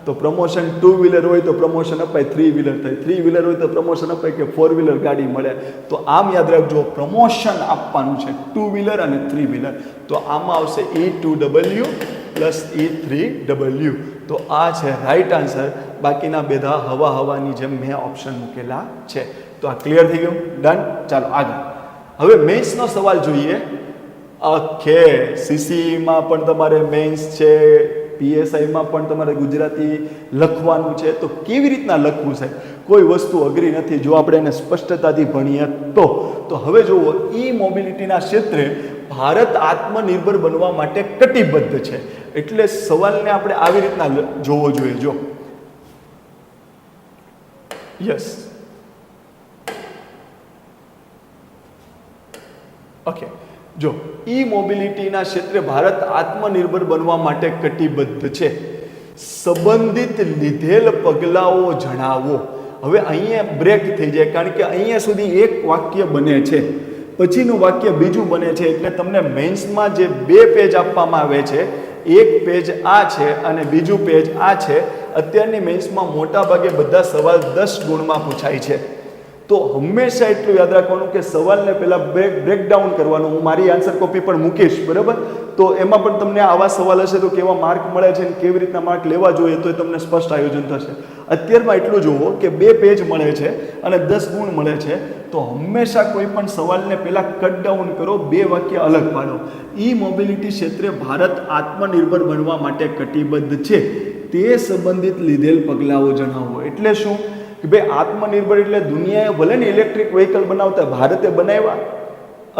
તો પ્રમોશન 2 વ્હીલર હોય તો પ્રમોશન અપાય 3 વ્હીલર થાય, 3 વ્હીલર હોય તો પ્રમોશન અપાય કે 4 વ્હીલર ગાડી મળે. તો આમ યાદ રાખજો, પ્રમોશન આપવાનું છે 2 વ્હીલર અને 3 વ્હીલર. તો આમાં આવશે E2W પ્લસ E3W. તો આ છે રાઈટ આન્સર. બાકીના બધા હવાની જેમ મેં ઓપ્શન મૂકેલા છે. તો આ ક્લિયર થઈ ગયું? ડન. ચાલો આગળ. હવે મેન્સનો સવાલ જોઈએ. ઓકે, સીસીમાં પણ તમારે મેન્સ છે, પીએસઆઈમાં પણ તમારે ગુજરાતી લખવાનું છે. તો કેવી રીતના લખવું છે? કોઈ વસ્તુ અઘરી નથી જો આપણે એને સ્પષ્ટતાથી ભણીએ તો હવે જુઓ, ઈ મોબિલિટીના ક્ષેત્રે ભારત આત્મનિર્ભર બનવા માટે કટિબદ્ધ છે. એટલે સવાલને આપણે આવી રીતના જોવો જોઈએ. જો યસ, ઓકે, જો ઈ મોબિલિટીના ક્ષેત્રે ભારત આત્મનિર્ભર બનવા માટે કટિબદ્ધ છે. સંબંધિત લીધેલ પગલાઓ જણાવો. હવે અહીંયા બ્રેક થઈ જાય, કારણ કે અહીંયા સુધી એક વાક્ય બને છે, પછીનું વાક્ય બીજું બને છે. એટલે તમને મેન્સમાં જે 2 પેજ આપવામાં આવે છે, એક પેજ આ છે અને બીજું પેજ આ છે. અત્યારની મેન્સમાં મોટા ભાગે બધા સવાલ 10 ગુણમાં પૂછાય છે. તો હંમેશા એટલું યાદ રાખવાનું કે સવાલને પહેલાં બ્રેકડાઉન કરવાનું. હું મારી આન્સર કોપી પણ મૂકીશ, બરાબર? તો એમાં પણ તમને આવા સવાલ હશે તો કેવા માર્ક મળે છે અને કેવી રીતના માર્ક લેવા જોઈએ, તો એ તમને સ્પષ્ટ આયોજન થશે. અત્યારમાં એટલું જુઓ કે 2 પેજ મળે છે અને 10 ગુણ મળે છે. તો હંમેશા કોઈ પણ સવાલને પહેલાં કટ ડાઉન કરો, 2 વાક્ય અલગ પાડો. ઈ મોબિલિટી ક્ષેત્રે ભારત આત્મનિર્ભર બનવા માટે કટિબદ્ધ છે, તે સંબંધિત લીધેલ પગલાઓ જણાવો. એટલે શું કે ભાઈ, આત્મનિર્ભર એટલે દુનિયાએ ભલે ને ઇલેક્ટ્રિક વ્હીકલ બનાવતા, ભારતે બનાવ્યા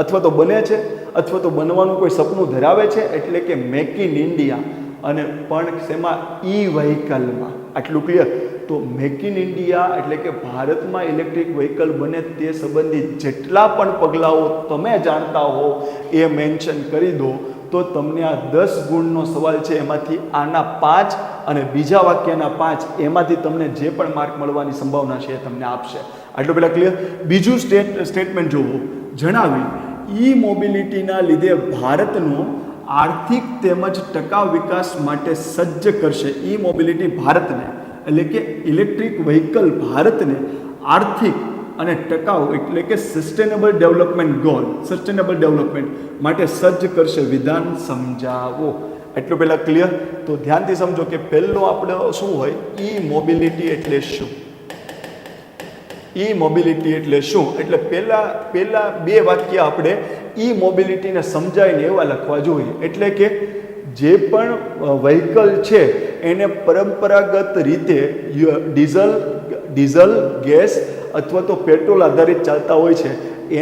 અથવા તો બને છે અથવા તો બનવાનું કોઈ સપનું ધરાવે છે. એટલે કે મેક ઇન ઇન્ડિયા. અને પણ શેમાં? ઈ વ્હીકલમાં. આટલું ક્લિયર? તો મેક ઇન ઇન્ડિયા એટલે કે ભારતમાં ઇલેક્ટ્રિક વ્હીકલ બને તે સંબંધિત જેટલા પણ પગલાઓ તમે જાણતા હો એ મેન્શન કરી દો. તો તમને આ 10 ગુણનો સવાલ છે, એમાંથી આના 5 અને બીજા વાક્યના 5, એમાંથી તમને જે પણ માર્ક મળવાની સંભાવના છે એ તમને આપશે. આટલું પહેલાં ક્લિયર? બીજું સ્ટેટમેન્ટ જોવો. જણાવી, ઈ મોબિલિટીના લીધે ભારતનો આર્થિક તેમજ ટકાઉ વિકાસ માટે સજ્જ કરશે. ઈ મોબિલિટી ભારતને, એટલે કે ઇલેક્ટ્રિક વ્હીકલ ભારતને આર્થિક અને ટકાઉ એટલે કે sustainable development goal, sustainable development માટે સજ્જ કરશે. વિધાન સમજાવો. એટલું પહેલાં ક્લિયર? તો ધ્યાનથી સમજો કે પહેલો આપણે શું હોય? ઈ મોબિલિટી એટલે શું? ઈ મોબિલિટી એટલે શું? એટલે પહેલા 2 વાક્ય આપણે ઈ મોબિલિટીને સમજાવીને એવા લખવા જોઈએ. એટલે કે જે પણ વ્હીકલ છે એને પરંપરાગત રીતે ડીઝલ, ગેસ અથવા તો પેટ્રોલ આધારિત ચાલતા હોય છે,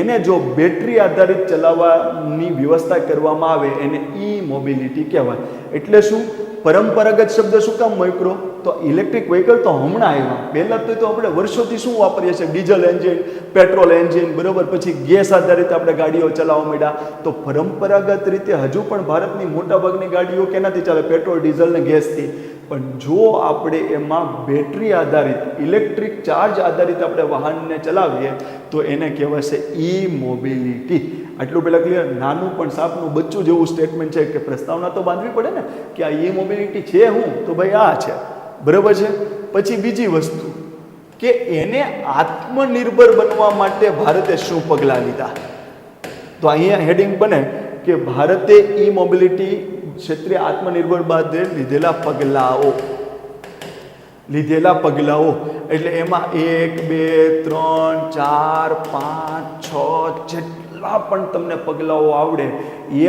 એને જો બેટરી આધારિત ચલાવવાની વ્યવસ્થા કરવામાં આવે એને ઈ મોબિલિટી કહેવાય. એટલે શું? પરંપરાગત શબ્દ શું કામ મૂક્યો? તો ઇલેક્ટ્રિક વ્હીકલ તો હમણાં આવ્યા. પહેલાં તો આપણે વર્ષોથી શું વાપરીએ છીએ? ડીઝલ એન્જિન, પેટ્રોલ એન્જિન, બરાબર. પછી ગેસ આધારિત આપણે ગાડીઓ ચલાવવા માંડ્યા. તો પરંપરાગત રીતે હજુ પણ ભારતની મોટાભાગની ગાડીઓ કેનાથી ચાલે? પેટ્રોલ, ડીઝલ ને ગેસથી. પણ જો આપણે એમાં બેટરી આધારિત, ઇલેક્ટ્રિક ચાર્જ આધારિત આપણે વાહનને ચલાવીએ તો એને કહેવાશે ઈ મોબિલિટી. આટલું પહેલાં ક્લિયર? નાનું પણ સાપનું બચ્ચું જેવું સ્ટેટમેન્ટ છે કે પ્રસ્તાવના તો બાંધવી પડે ને કે આ ઈ મોબિલિટી છે. હું તો ભાઈ આ છે, બરાબર છે. પછી બીજી વસ્તુ કે એને આત્મનિર્ભર બનવા માટે ભારતે શું પગલાં લીધા? તો અહીંયા હેડિંગ બને કે ભારતે ઈ મોબિલિટી ક્ષેત્રે આત્મનિર્ભર બાદ લીધેલા પગલાઓ. એટલે એમાં 1, 2, 3, 4, 5, 6 જેટલા પણ તમને પગલાઓ આવડે,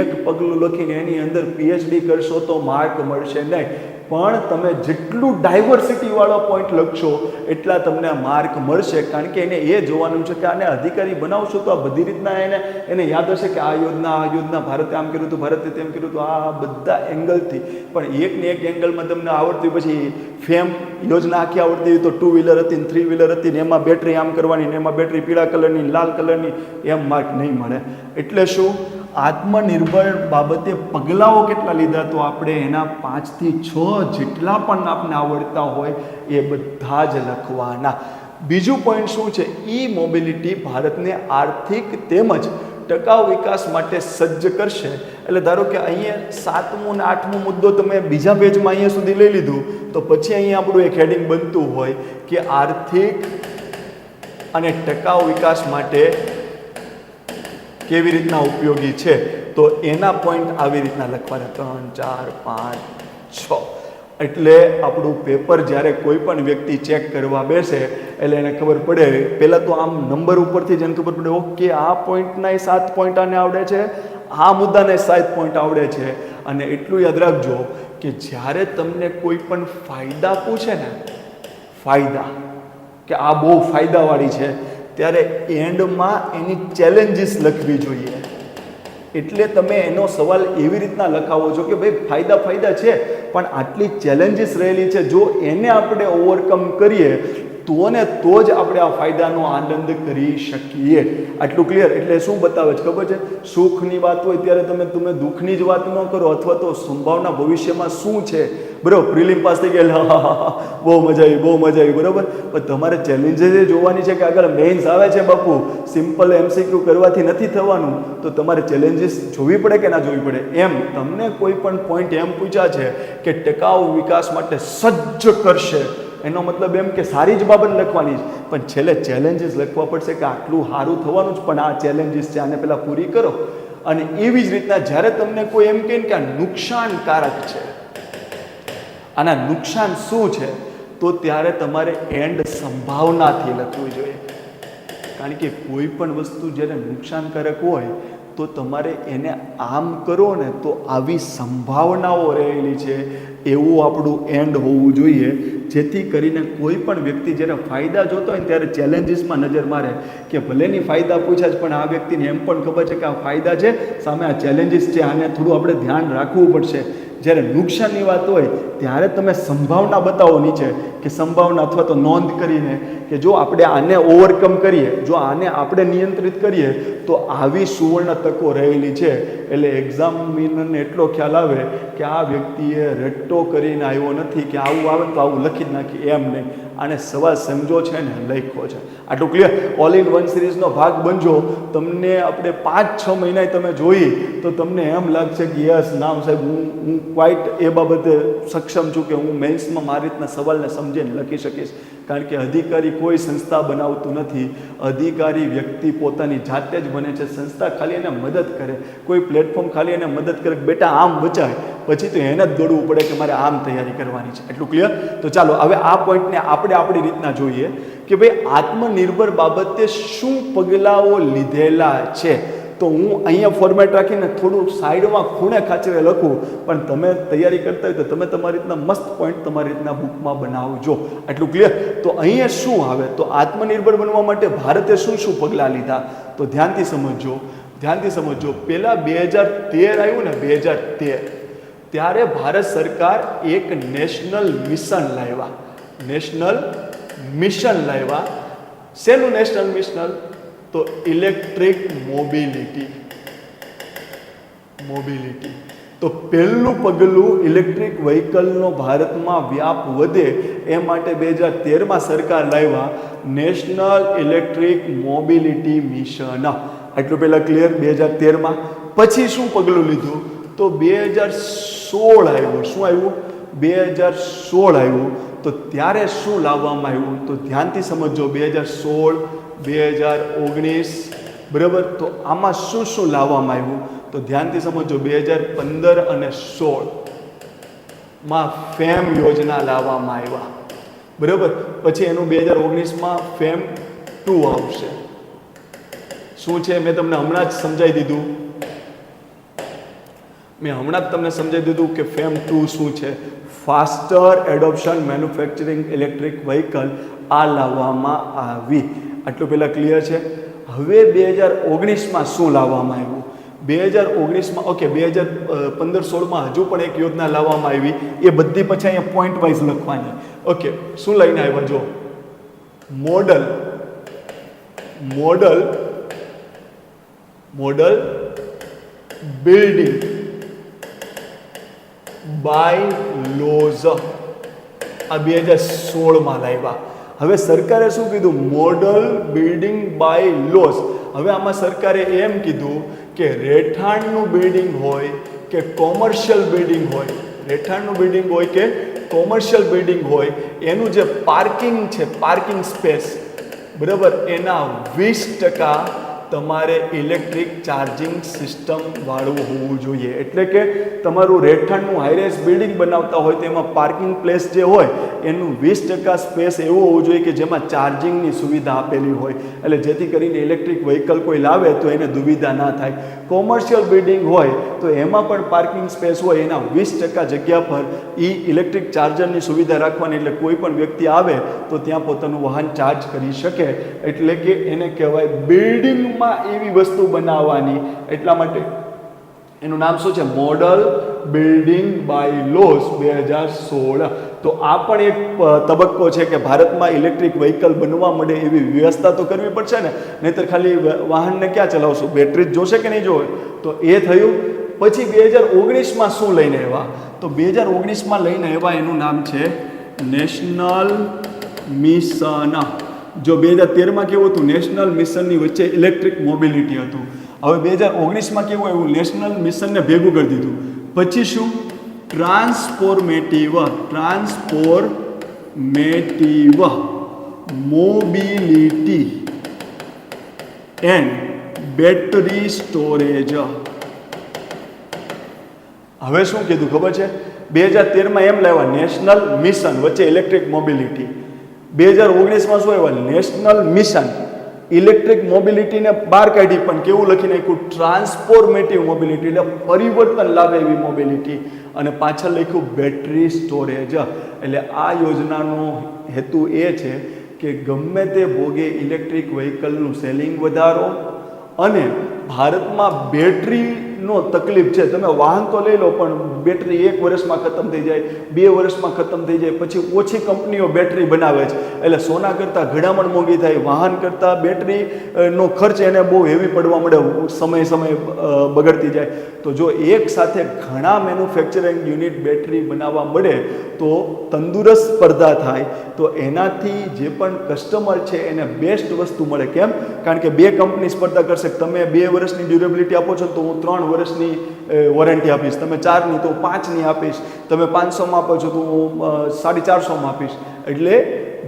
એક પગલું લખીને એની અંદર PhD કરશો તો માર્ક મળશે નહીં. પણ તમે જેટલું ડાયવર્સિટીવાળો પોઈન્ટ લખશો એટલા તમને માર્ક મળશે. કારણ કે એને એ જોવાનું છે કે આને અધિકારી બનાવશો તો આ બધી રીતના એને યાદ હશે કે આ યોજના ભારતે આમ કર્યું હતું, ભારતે તેમ કર્યું હતું, આ બધા એંગલથી. પણ એકને એક એંગલમાં તમને આવડતી, પછી ફેમ યોજના આખી આવડતી હોય તો 2 વ્હીલર હતી ને 3 વ્હીલર હતી ને એમાં બેટરી આમ કરવાની ને એમાં બેટરી પીળા કલરની, લાલ કલરની, એમ માર્ક નહીં મળે. એટલે શું? આત્મનિર્ભર બાબતે પગલાઓ કેટલા લીધા? તો આપણે એના 5 થી 6 જેટલા પણ આપને આવડતા હોય એ બધા જ લખવાના. બીજું પોઈન્ટ શું છે? ઈ મોબિલિટી ભારતને આર્થિક તેમજ ટકાઉ વિકાસ માટે સજ્જ કરશે. એટલે ધારો કે અહીંયા 7મો અને 8મો મુદ્દો તમે બીજા પેજમાં અહીંયા સુધી લઈ લીધું, તો પછી અહીંયા આપણું એક હેડિંગ બનતું હોય કે આર્થિક અને ટકાઉ વિકાસ માટે કેવી રીતના ઉપયોગી છે. તો એના પોઈન્ટ આવી રીતના લખવાના 3, 4, 5, 6. એટલે આપણું પેપર જ્યારે કોઈ પણ વ્યક્તિ ચેક કરવા બેસે એટલે એને ખબર પડે, પહેલાં તો આમ નંબર ઉપરથી જ એને ખબર પડે, ઓકે આ પોઈન્ટના 7 પોઈન્ટ આને આવડે છે, આ મુદ્દાને 7 પોઈન્ટ આવડે છે. અને એટલું યાદ રાખજો કે જ્યારે તમને કોઈ પણ ફાયદા પૂછે ને, ફાયદા કે આ બહુ ફાયદાવાળી છે, ત્યારે એન્ડમાં એની ચેલેન્જીસ લખવી જોઈએ. એટલે તમે એનો સવાલ એવી રીતના લખાવો છો કે ભાઈ ફાયદા છે, પણ આટલી ચેલેન્જીસ રહેલી છે, જો એને આપણે ઓવરકમ કરીએ તો ને તો જ આપણે આ ફાયદાનો આનંદ કરી શકીએ. આટલું ક્લિયર? એટલે શું બતાવે છે ખબર છે? સુખની વાત હોય ત્યારે તમે દુઃખની જ વાત ન કરો, અથવા તો સંભાવના ભવિષ્યમાં શું છે, બરાબર, પ્રિલિમ પાસ થઈ ગયા, બહુ મજા આવી, બરાબર, પણ તમારે ચેલેન્જીસ જોવાની છે કે આગળ મેઇન્સ આવે છે બાપુ, સિમ્પલ MCQ કરવાથી નથી થવાનું, તો તમારે ચેલેન્જીસ જોવી પડે કે ના જોવી પડે. એમ તમને કોઈ પણ પોઈન્ટ એમ પૂછ્યા છે કે ટકાઉ વિકાસ માટે સજ્જ કરશે, એનો મતલબ એમ કે સારી જ બાબત લખવાની છે, પણ છેલ્લે ચેલેન્જીસ લખવા પડશે કે આટલું સારું થવાનું જ, પણ આ ચેલેન્જીસ છે, આને પહેલાં પૂરી કરો. અને એવી જ રીતના જ્યારે તમને કોઈ એમ કહે કે આ નુકસાનકારક છે, આના નુકસાન શું છે, તો ત્યારે તમારે એન્ડ સંભાવનાથી લખવું જોઈએ. કારણ કે કોઈ પણ વસ્તુ જ્યારે નુકસાનકારક હોય તો તમારે એને આમ કરો ને તો આવી સંભાવનાઓ રહેલી છે એવું આપણું એન્ડ હોવું જોઈએ, જેથી કરીને કોઈ પણ વ્યક્તિ જ્યારે ફાયદા જોતો હોય ને ત્યારે ચેલેન્જીસમાં નજર મારે કે ભલેની ફાયદા પૂછ્યા જ, પણ આ વ્યક્તિને એમ પણ ખબર છે કે આ ફાયદા છે, સામે આ ચેલેન્જીસ છે, આને થોડું આપણે ધ્યાન રાખવું પડશે. જ્યારે નુકસાનની વાત હોય ત્યારે તમે સંભાવના બતાવો નીચે, કે સંભાવના અથવા તો નોંધ કરીને કે જો આપણે આને ઓવરકમ કરીએ, જો આને આપણે નિયંત્રિત કરીએ તો આવી સુવર્ણ તકો રહેલી છે. એટલે એક્ઝામિનરને એટલો ખ્યાલ આવે કે આ વ્યક્તિએ રટ્ટો કરીને આવ્યો નથી કે આવું આવે તો આવું લખી જ નાખી, એમ નહીં, આને સવાલ સમજો છે ને લખ્યો છે. આટલું ક્લિયર? ઓલ ઇન વન સિરીઝનો ભાગ બનજો. તમને આપણે 5-6 મહિના તમે જોઈ તો તમને એમ લાગશે કે યસ નામ સાહેબ, હું ક્વાઇટ એ બાબતે સક્ષમ છું કે હું મેન્સમાં મારી રીતના સવાલને સમજીને લખી શકીશ. કારણ કે અધિકારી કોઈ સંસ્થા બનાવતું નથી, અધિકારી વ્યક્તિ પોતાની જાતે જ બને છે. સંસ્થા ખાલી એને મદદ કરે, કોઈ પ્લેટફોર્મ ખાલી એને મદદ કરે કે બેટા આમ બચાય, પછી તો એને જ દોડવું પડે કે મારે આમ તૈયારી કરવાની છે. એટલું ક્લિયર? તો ચાલો હવે આ પોઈન્ટને આપણે આપણી રીતના જોઈએ કે ભાઈ આત્મનિર્ભર બાબતે શું પગલાઓ લીધેલા છે. તો હું અહીંયા ફોર્મેટ રાખીને થોડું સાઈડમાં ખૂણે ખાચરે લખું, પણ તમે તૈયારી કરતા હોય તો તમે તમારી રીતના મસ્ત પોઈન્ટ તમારી રીતના બુકમાં બનાવજો. આટલું ક્લિયર? તો અહીંયા શું આવે, તો આત્મનિર્ભર બનવા માટે ભારતે શું શું પગલાં લીધા, તો ધ્યાનથી સમજજો. પહેલાં 2013 આવ્યું ને, 2013 ત્યારે ભારત સરકાર એક નેશનલ મિશન લાવ્યા. શેનું નેશનલ મિશન? તો ઇલેક્ટ્રિક મોબિલિટી. તો પહેલું પગલું ઇલેક્ટ્રિક વ્હીકલનો ભારતમાં વ્યાપ વધે એ માટે 2013માં સરકાર લાવ્યા નેશનલ ઇલેક્ટ્રિક મોબિલિટી મિશન. આટલું પહેલાં ક્લિયર? 2013માં. પછી શું પગલું લીધું, તો 2016 આવ્યું. શું આવ્યું? 2016 આવ્યું. તો ત્યારે શું લાવવામાં આવ્યું, તો ધ્યાનથી સમજો. 2016, 2019, બરાબર. તો આમાં શું શું લાવવામાં આવ્યું, તો ધ્યાનથી સમજો. 2015 અને 16માં ફેમ યોજના લાવવામાં આવ્યા, બરાબર. પછી એનું 2019માં ફેમ 2 આવશે. શું છે મેં તમને હમણાં જ સમજાવી દીધું કે ફેમ 2 શું છે. Faster adoption manufacturing electric vehicle આ લાવવામાં આવી. આટલું પહેલાં ક્લિયર છે? હવે 2019માં શું લાવવામાં આવ્યું, 2019માં ઓકે 2015-16માં હજુ પણ એક યોજના લાવવામાં આવી, એ બધી પછી અહીંયા પોઈન્ટ વાઇઝ લખવાની. ઓકે, શું લઈને આવ્યા જો, મોડલ બિલ્ડિંગ બાય લોઝ, આ 2016માં લાવ્યા. હવે સરકારે શું કીધું, મોડલ બિલ્ડિંગ બાય લોઝ. હવે આમાં સરકારે એમ કીધું કે રહેઠાણનું બિલ્ડિંગ હોય કે કોમર્શિયલ બિલ્ડિંગ હોય, રહેઠાણનું બિલ્ડિંગ હોય કે કોમર્શિયલ બિલ્ડિંગ હોય, એનું જે પાર્કિંગ છે, પાર્કિંગ સ્પેસ, બરાબર, એના 20% તમારે ઇલેક્ટ્રિક ચાર્જિંગ સિસ્ટમ વાળું હોવું જોઈએ. એટલે કે તમારું રહેઠાણનું હાઈરેસ બિલ્ડિંગ બનાવતા હોય તેમાં પાર્કિંગ પ્લેસ જે હોય એનું 20% સ્પેસ એવું હોવું જોઈએ કે જેમાં ચાર્જિંગની સુવિધા આપેલી હોય, એટલે જેથી કરીને ઇલેક્ટ્રિક વ્હીકલ કોઈ લાવે તો એને દુવિધા ના થાય. કોમર્શિયલ બિલ્ડિંગ હોય તો એમાં પણ પાર્કિંગ સ્પેસ હોય, એના 20% જગ્યા પર ઇલેક્ટ્રિક ચાર્જરની સુવિધા રાખવાની, એટલે કોઈ પણ વ્યક્તિ આવે તો ત્યાં પોતાનું વાહન ચાર્જ કરી શકે. એટલે કે એને કહેવાય બિલ્ડિંગમાં એવી વસ્તુ બનાવવાની. એટલા માટે એનું નામ શું છે? Model building bylaws 2016. તો આ પણ એક તબક્કો છે કે ભારતમાં ઇલેક્ટ્રિક વ્હીકલ બનવા મળે એવી વ્યવસ્થા તો કરવી પડશે ને, નહીંતર ખાલી વાહનને ક્યાં ચલાવશું? બેટરી જ જોશે કે નહીં જોવે? તો એ થયું. પછી 2019માં શું લઈને આવ્યા? તો 2019માં લઈને આવ્યા એનું નામ છે નેશનલ મિશન. જો 2013માં કેવું હતું? નેશનલ મિશનની વચ્ચે ઇલેક્ટ્રિક મોબિલિટી હતું. હવે 2019માં કેવું આવ્યું? નેશનલ મિશનને ભેગું કરી દીધું. પછી શું? Transformative mobility and battery storage. હવે શું કીધું ખબર છે? 2013માં એમ લાવ્યા નેશનલ મિશન વચ્ચે ઇલેક્ટ્રિક મોબિલિટી. 2019માં શું આવ્યા? નેશનલ મિશન ઇલેક્ટ્રિક મોબિલિટીને બહાર કાઢી, પણ કેવું લખી નાખ્યું? ટ્રાન્સફોર્મેટિવ મોબિલિટી, એટલે પરિવર્તન લાવે એવી મોબિલિટી, અને પાછળ લખ્યું બેટરી સ્ટોરેજ. એટલે આ યોજનાનો હેતુ એ છે કે ગમે તે ભોગે ઇલેક્ટ્રિક વ્હીકલનું સેલિંગ વધારો, અને ભારતમાં બેટરીનો તકલીફ છે. તમે વાહન તો લઈ લો પણ બેટરી 1 વર્ષમાં ખતમ થઈ જાય, 2 વર્ષમાં ખતમ થઈ જાય, પછી ઓછી કંપનીઓ બેટરી બનાવે છે. એટલે સોના કરતાં ઘડામણ મોંઘી થાય, વાહન કરતાં બેટરીનો ખર્ચ એને બહુ હેવી પડવા મળે, સમય બગડતી જાય. તો જો એક સાથે ઘણા મેન્યુફેક્ચરિંગ યુનિટ બેટરી બનાવવા મળે તો તંદુરસ્ત સ્પર્ધા થાય, તો એનાથી જે પણ કસ્ટમર છે એને બેસ્ટ વસ્તુ મળે. કેમ? કારણ કે 2 કંપની સ્પર્ધા કરશે. તમે 2 વર્ષની ડ્યુરેબિલિટી આપો છો તો હું 3 વર્ષની વોરંટી આપીશ, તમે 4ની તો 5ની આપીશ, તમે 500માં આપો છો તો હું 450માં આપીશ. એટલે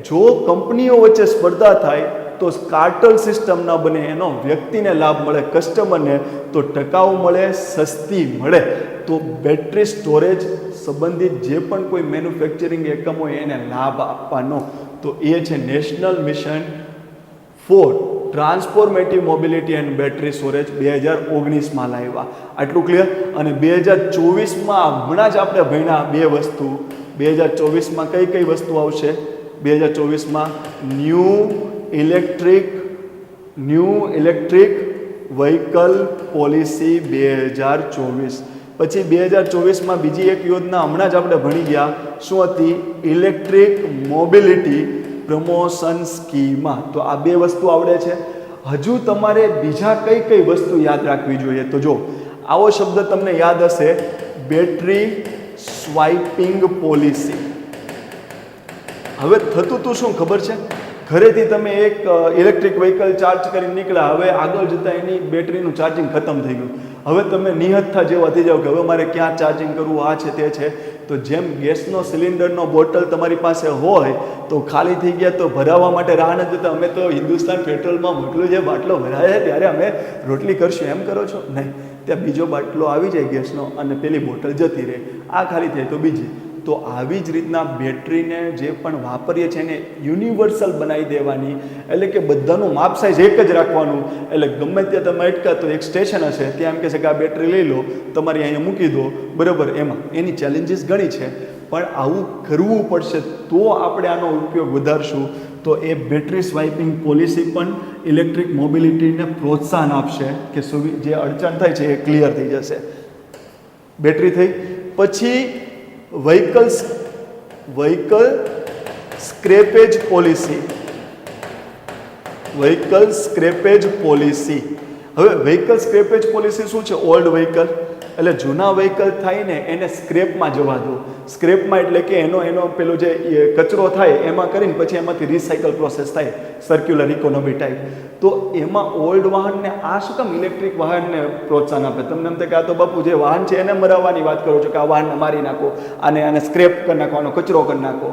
જો કંપનીઓ વચ્ચે સ્પર્ધા થાય તો કાર્ટલ સિસ્ટમ ન બને, એનો વ્યક્તિને લાભ મળે, કસ્ટમરને તો ટકાઉ મળે, સસ્તી મળે. તો બેટરી સ્ટોરેજ સંબંધિત જે પણ કોઈ મેન્યુફેક્ચરિંગ એકમ હોય એને લાભ આપવાનો. તો એ છે national mission for transformative mobility and battery storage 2019માં લાવ્યા. આટલું ક્લિયર? અને 2024માં હમણાં જ આપણે ભણ્યા 2 વસ્તુ. 2024માં કઈ વસ્તુ આવશે? 2024માં ન્યૂ ઇલેક્ટ્રિક વ્હીકલ પોલિસી 2024. પછી 2024માં બીજી એક યોજના હમણાં જ આપણે ભણી ગયા. શું હતી? Electric mobility promotion scheme. તો આ 2 વસ્તુ આવડે છે. હજુ તમારે બીજા કઈ વસ્તુ યાદ રાખવી જોઈએ? તો જો આવો શબ્દ તમને યાદ હશે, બેટરી સ્વાઇપિંગ પોલિસી. હવે થતું તું શું ખબર છે? ઘરેથી તમે એક ઇલેક્ટ્રિક વ્હીકલ ચાર્જ કરીને નીકળ્યા, હવે આગળ જતાં એની બેટરીનું ચાર્જિંગ ખતમ થઈ ગયું. હવે તમે નિહત્થા જેવા થઈ જાઓ કે હવે મારે ક્યાં ચાર્જિંગ કરવું, આ છે તે છે. તો જેમ ગેસનો સિલિન્ડરનો બોટલ તમારી પાસે હોય તો ખાલી થઈ ગયા તો ભરાવવા માટે રાહ નથી જોતા. અમે તો હિન્દુસ્તાન પેટ્રોલમાં મોકલું છે, બાટલો ભરાય ત્યારે અમે રોટલી કરશું એમ કરો છો? નહીં, ત્યાં બીજો બાટલો આવી જાય ગેસનો અને પેલી બોટલ જતી રહે, આ ખાલી થાય તો બીજી. તો આવી જ રીતના બેટરીને જે પણ વાપરીએ છીએ એને યુનિવર્સલ બનાવી દેવાની. એટલે કે બધાનું માપ સાઇઝ એક જ રાખવાનું. એટલે ગમે ત્યાં તમે અટકા તો એક સ્ટેશન હશે, ત્યાં એમ કહેશે કે આ બેટરી લઈ લો, તમારી અહીંયા મૂકી દો, બરાબર. એમાં એની ચેલેન્જીસ ઘણી છે, પણ આવું કરવું પડશે તો આપણે આનો ઉપયોગ વધારશું. તો એ બેટરી સ્વાઇપિંગ પોલિસી પણ ઇલેક્ટ્રિક મોબિલિટીને પ્રોત્સાહન આપશે કે જે અડચણ થાય છે એ ક્લિયર થઈ જશે. બેટરી થઈ. પછી વ્હીકલ સ્ક્રેપેજ પોલિસી. હવે વ્હીકલ સ્ક્રેપેજ પોલિસી શું છે? ઓલ્ડ વ્હીકલ એટલે જૂના વ્હીકલ થાય ને એને સ્ક્રેપમાં જવા દો. સ્ક્રેપમાં એટલે કે એનો પેલો જે કચરો થાય એમાં કરીને પછી એમાંથી રિસાયકલ પ્રોસેસ થાય, સર્ક્યુલર ઇકોનોમી ટાઈપ. તો એમાં ઓલ્ડ વાહનને આ શું કામ ઇલેક્ટ્રિક વાહનને પ્રોત્સાહન આપે? તમને એમ થાય કે આ તો બાપુ જે વાહન છે એને મરાવવાની વાત કરો છો કે આ વાહનને મારી નાખો, આને સ્ક્રેપ કરી નાખો, આનો કચરો કરી નાખો.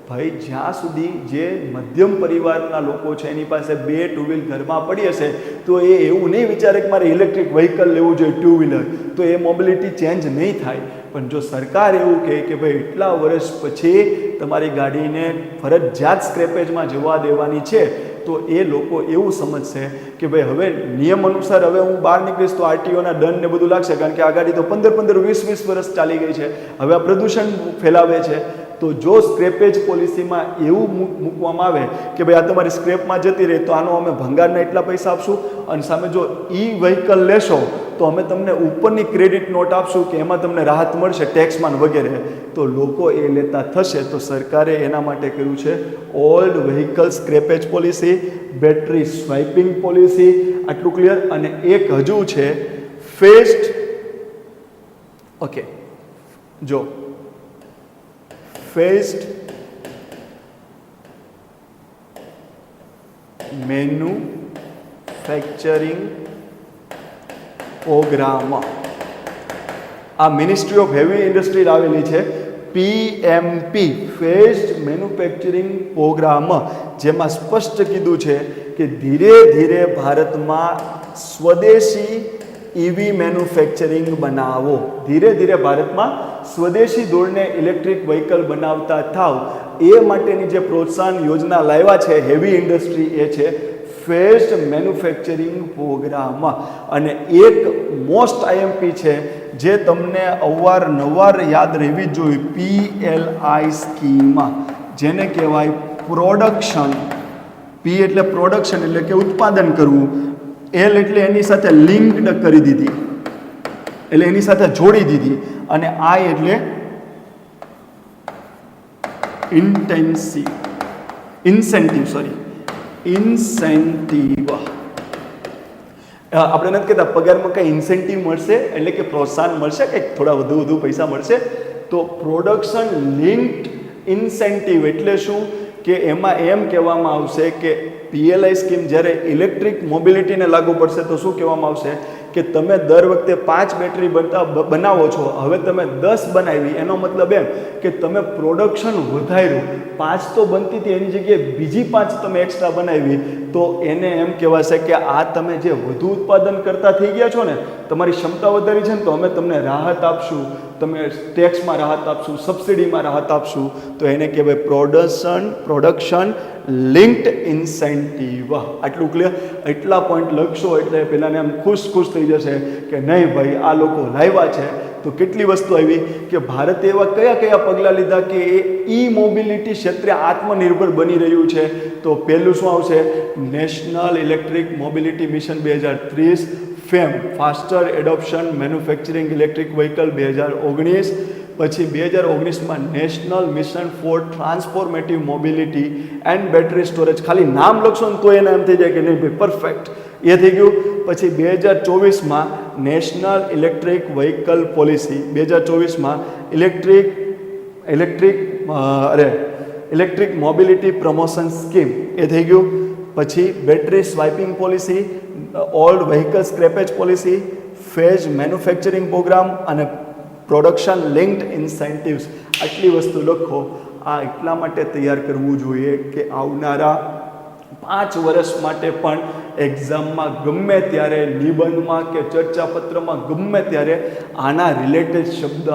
ભાઈ જ્યાં સુધી જે મધ્યમ પરિવારના લોકો છે એની પાસે 2 ટુ વ્હીલ ઘરમાં પડી હશે તો એ એવું નહીં વિચારે કે મારે ઇલેક્ટ્રિક વ્હીકલ લેવું જોઈએ, ટુ વ્હીલર, તો એ મોબિલિટી ચેન્જ નહીં થાય. પણ જો સરકાર એવું કહે કે ભાઈ એટલા વર્ષ પછી તમારી ગાડીને ફરજિયાત સ્ક્રેપેજમાં જવા દેવાની છે, તો એ લોકો એવું સમજશે કે ભાઈ હવે નિયમ અનુસાર હવે હું બહાર નીકળીશ તો આરટીઓના દંડ ને બધું લાગશે, કારણ કે આ ગાડી તો 15-15, 20-20 વર્ષ ચાલી ગઈ છે, હવે આ પ્રદૂષણ ફેલાવે છે. તો જો સ્ક્રેપેજ પોલિસીમાં એવું મૂકવામાં આવે કે ભાઈ આ તમારી સ્ક્રેપમાં જતી રહે તો આનો અમે ભંગારના એટલા પૈસા આપશું, અને સામે જો વ્હીકલ લેશો તો અમે તમને ઉપરની ક્રેડિટ નોટ આપશું કે એમાં તમને રાહત મળશે ટેક્સમાં વગેરે. તો લોકો એ લેતા થશે. તો સરકારે એના માટે કર્યું છે old vehicle scrappage policy, battery swiping policy. આટલું ક્લિયર? અને એક હજુ છે ફેસ્ટ, ઓકે, જો ફેસ્ટ મેન્યુફેક્ચરિંગ પ્રોગ્રામ. આ મિનિસ્ટ્રી ઓફ હેવી ઇન્ડસ્ટ્રી લાવેલી છે, PMP, ફેસ્ટ મેન્યુફેક્ચરિંગ પ્રોગ્રામ, જેમાં સ્પષ્ટ કીધું છે કે ધીરે ધીરે ભારતમાં સ્વદેશી EV મેન્યુફેક્ચરિંગ બનાવો. ધીરે ધીરે ભારતમાં સ્વદેશી ધોરણે ઇલેક્ટ્રિક વ્હીકલ બનાવતા થાવ, એ માટેની જે પ્રોત્સાહન યોજના લાવ્યા છે હેવી ઇન્ડસ્ટ્રી, એ છે ફેસ્ટ મેન્યુફેક્ચરિંગ પ્રોગ્રામ. અને એક મોસ્ટ IMP છે જે તમને અવારનવાર યાદ રહેવી જોઈએ, PLI સ્કીમ, જેને કહેવાય પ્રોડક્શન. P એટલે પ્રોડક્શન એટલે કે ઉત્પાદન કરવું, L એટલે એની સાથે લિંક્ડ કરી દીધી, એટલે એની સાથે જોડી દીધી, અને I એટલે ઇન્સેન્ટિવ. આપણે નથી કહેતા પગારમાં કંઈ ઇન્સેન્ટિવ મળશે એટલે કે પ્રોત્સાહન મળશે, કંઈક થોડા વધુ પૈસા મળશે. તો પ્રોડક્શન લિંક્ડ ઇન્સેન્ટિવ એટલે શું કે એમાં એમ કહેવામાં આવશે કે PLI સ્કીમ જ્યારે ઇલેક્ટ્રિક મોબિલિટીને લાગુ પડશે તો શું કહેવામાં આવશે કે તમે દર વખતે 5 બેટરી બનાવો છો, હવે તમે 10 બનાવી, એનો મતલબ એમ કે તમે પ્રોડક્શન વધાર્યું. 5 તો બનતી હતી એની જગ્યાએ બીજી 5 તમે એક્સ્ટ્રા બનાવી, તો એને એમ કહેવાશે કે આ તમે જે વધુ ઉત્પાદન કરતા થઈ ગયા છો ને, તમારી ક્ષમતા વધારી છે ને, તો અમે તમને રાહત આપશું, તમે ટેક્સમાં રાહત આપશું, સબસિડીમાં રાહત આપશું. તો એને કહેવાય પ્રોડક્શન લિંક્ડ ઇન્સેન્ટિવ. આટલું ક્લિયર? એટલા પોઈન્ટ લખશો એટલે પેલાને એમ ખુશ થઈ જશે કે નહીં ભાઈ આ લોકો લાવ્યા છે. તો કેટલી વસ્તુ આવી કે ભારતે એવા કયા પગલાં લીધા કે એ મોબિલિટી ક્ષેત્રે આત્મનિર્ભર બની રહ્યું છે. તો પહેલું શું આવશે? National electric mobility mission 2030, FAME, faster adoption manufacturing electric vehicle 2019. પછી 2019માં national mission for transformative mobility and battery storage. ખાલી નામ લખશો ને તો એને એમ થઈ જાય કે નહીં ભાઈ પરફેક્ટ, એ થઈ ગયું. પછી 2024માં નેશનલ ઇલેક્ટ્રિક વ્હીકલ પોલિસી, 2024માં ઇલેક્ટ્રિક મોબિલિટી પ્રમોશન સ્કીમ, એ થઈ ગયું. પછી battery swiping policy, old vehicle scrappage policy, phase manufacturing programme અને પ્રોડક્શન લિંક્ડ ઇન્સેન્ટિવ્સ. આટલી વસ્તુ લખો. આ એટલા માટે તૈયાર કરવું જોઈએ કે આવનારા 5 વર્ષ માટે પણ એક્ઝામમાં ગમે ત્યારે, નિબંધમાં કે ચર્ચાપત્રમાં ગમે ત્યારે આના રિલેટેડ શબ્દ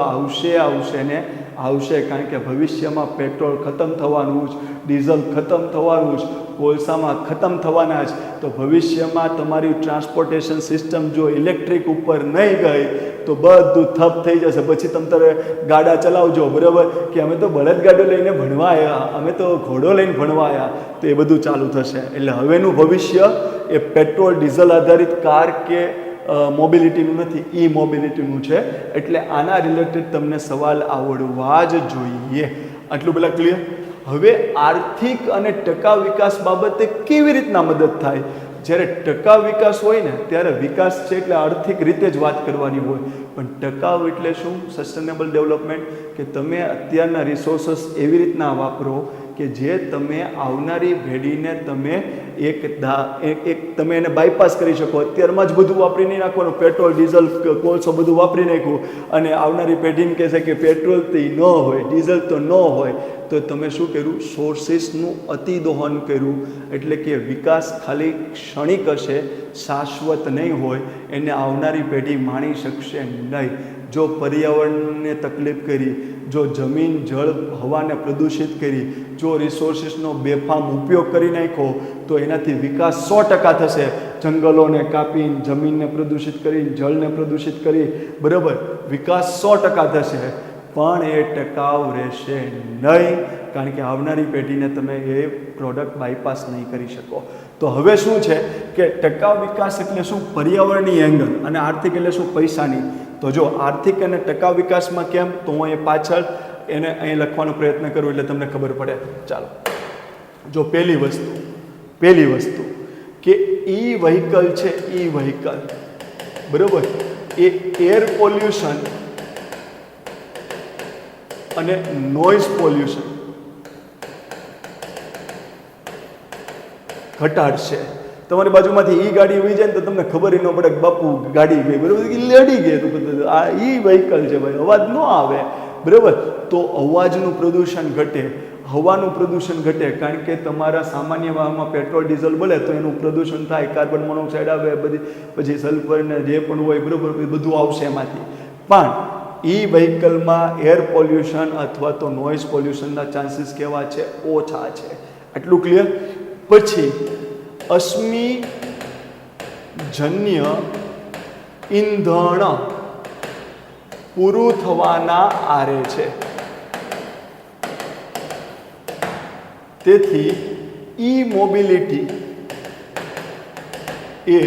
આવશે. કારણ કે ભવિષ્યમાં પેટ્રોલ ખતમ થવાનું જ, ડીઝલ ખતમ થવાનું જ, કોલસામાં ખતમ થવાના જ. તો ભવિષ્યમાં તમારી ટ્રાન્સપોર્ટેશન સિસ્ટમ જો ઇલેક્ટ્રિક ઉપર નહીં ગઈ તો બધું થપ થઈ જશે. પછી તમે ગાડા ચલાવજો, બરાબર, કે અમે તો બળદગાડો લઈને ભણવા આવ્યા, અમે તો ઘોડો લઈને ભણવા આવ્યા, તો એ બધું ચાલુ થશે. એટલે હવેનું ભવિષ્ય એ પેટ્રોલ ડીઝલ આધારિત કાર કે મોબિલિટીનું નથી, ઈ મોબિલિટીનું છે. એટલે આના રિલેટેડ તમને સવાલ આવડવા જ જોઈએ. આટલું પેલા ક્લિયર? હવે આર્થિક અને ટકાઉ વિકાસ બાબતે કેવી રીતના મદદ થાય? જ્યારે ટકાઉ વિકાસ હોય ને ત્યારે વિકાસ છે એટલે આર્થિક રીતે જ વાત કરવાની હોય, પણ ટકાઉ એટલે શું? સસ્ટેનેબલ ડેવલપમેન્ટ, કે તમે અત્યારના રિસોર્સિસ એવી રીતના વાપરો કે જે તમે આવનારી પેઢીને તમે તમે એને બાયપાસ કરી શકો. અત્યારમાં જ બધું વાપરી નહીં નાખવાનું, પેટ્રોલ ડીઝલ કોલસો બધું વાપરી નાખ્યું અને આવનારી પેઢીને કહેશે કે પેટ્રોલ તો ન હોય, ડીઝલ તો ન હોય, તો તમે શું કર્યું? સોર્સિસનું અતિદોહન કર્યું. એટલે કે વિકાસ ખાલી ક્ષણિક હશે, શાશ્વત નહીં હોય, એને આવનારી પેઢી માણી શકશે નહીં. જો પર્યાવરણને તકલીફ કરી, જો જમીન જળ હવાને પ્રદૂષિત કરી, જો રિસોર્સિસનો બેફામ ઉપયોગ કરી નાખ્યો, તો એનાથી વિકાસ 100% થશે. જંગલોને કાપીને, જમીનને પ્રદૂષિત કરી, જળને પ્રદૂષિત કરી, બરાબર, વિકાસ 100% થશે, પણ એ ટકાઉ રહેશે નહીં, કારણ કે આવનારી પેઢીને તમે એ પ્રોડક્ટ બાયપાસ નહીં કરી શકો. તો હવે શું છે કે ટકાઉ વિકાસ એટલે શું? પર્યાવરણીય એંગલ, અને આર્થિક એટલે શું? પૈસાની. તો જો આર્થિક અને ટકાઉ વિકાસમાં કેમ, તો હું એ પાછળ એને અહીં લખવાનો પ્રયત્ન કરું એટલે તમને ખબર પડે. ચાલો, જો પહેલી વસ્તુ કે ઈ વ્હીકલ છે, ઈ વ્હીકલ, બરાબર, એ એર પોલ્યુશન અને નોઇઝ પોલ્યુશન ઘટાડશે. તમારી બાજુમાંથી ઈ ગાડી ઉઈ જાય ને તો તમને ખબર ન પડે કે બાપુ ગાડી ગઈ, બરાબર, લડી ગઈ, તો આ ઈ વ્હીકલ છે ભાઈ, અવાજ ન આવે, બરાબર. તો અવાજનું પ્રદૂષણ ઘટે, હવાનું પ્રદૂષણ ઘટે, કારણ કે તમારા સામાન્ય વાહનમાં પેટ્રોલ ડીઝલ બળે તો એનું પ્રદૂષણ થાય, કાર્બન મોનોક્સાઇડ આવે, બધી પછી સલ્ફર ને જે પણ હોય, બરાબર, બધું આવશે એમાંથી. પણ ઈ વ્હીકલમાં એર પોલ્યુશન અથવા તો નોઇઝ પોલ્યુશનના ચાન્સીસ કેવા છે? ઓછા છે. આટલું ક્લિયર? પછી અશ્મિજન્ય ઈંધણ પૂરું થવાના આરે છે. તેથી ઈ મોબિલિટી એ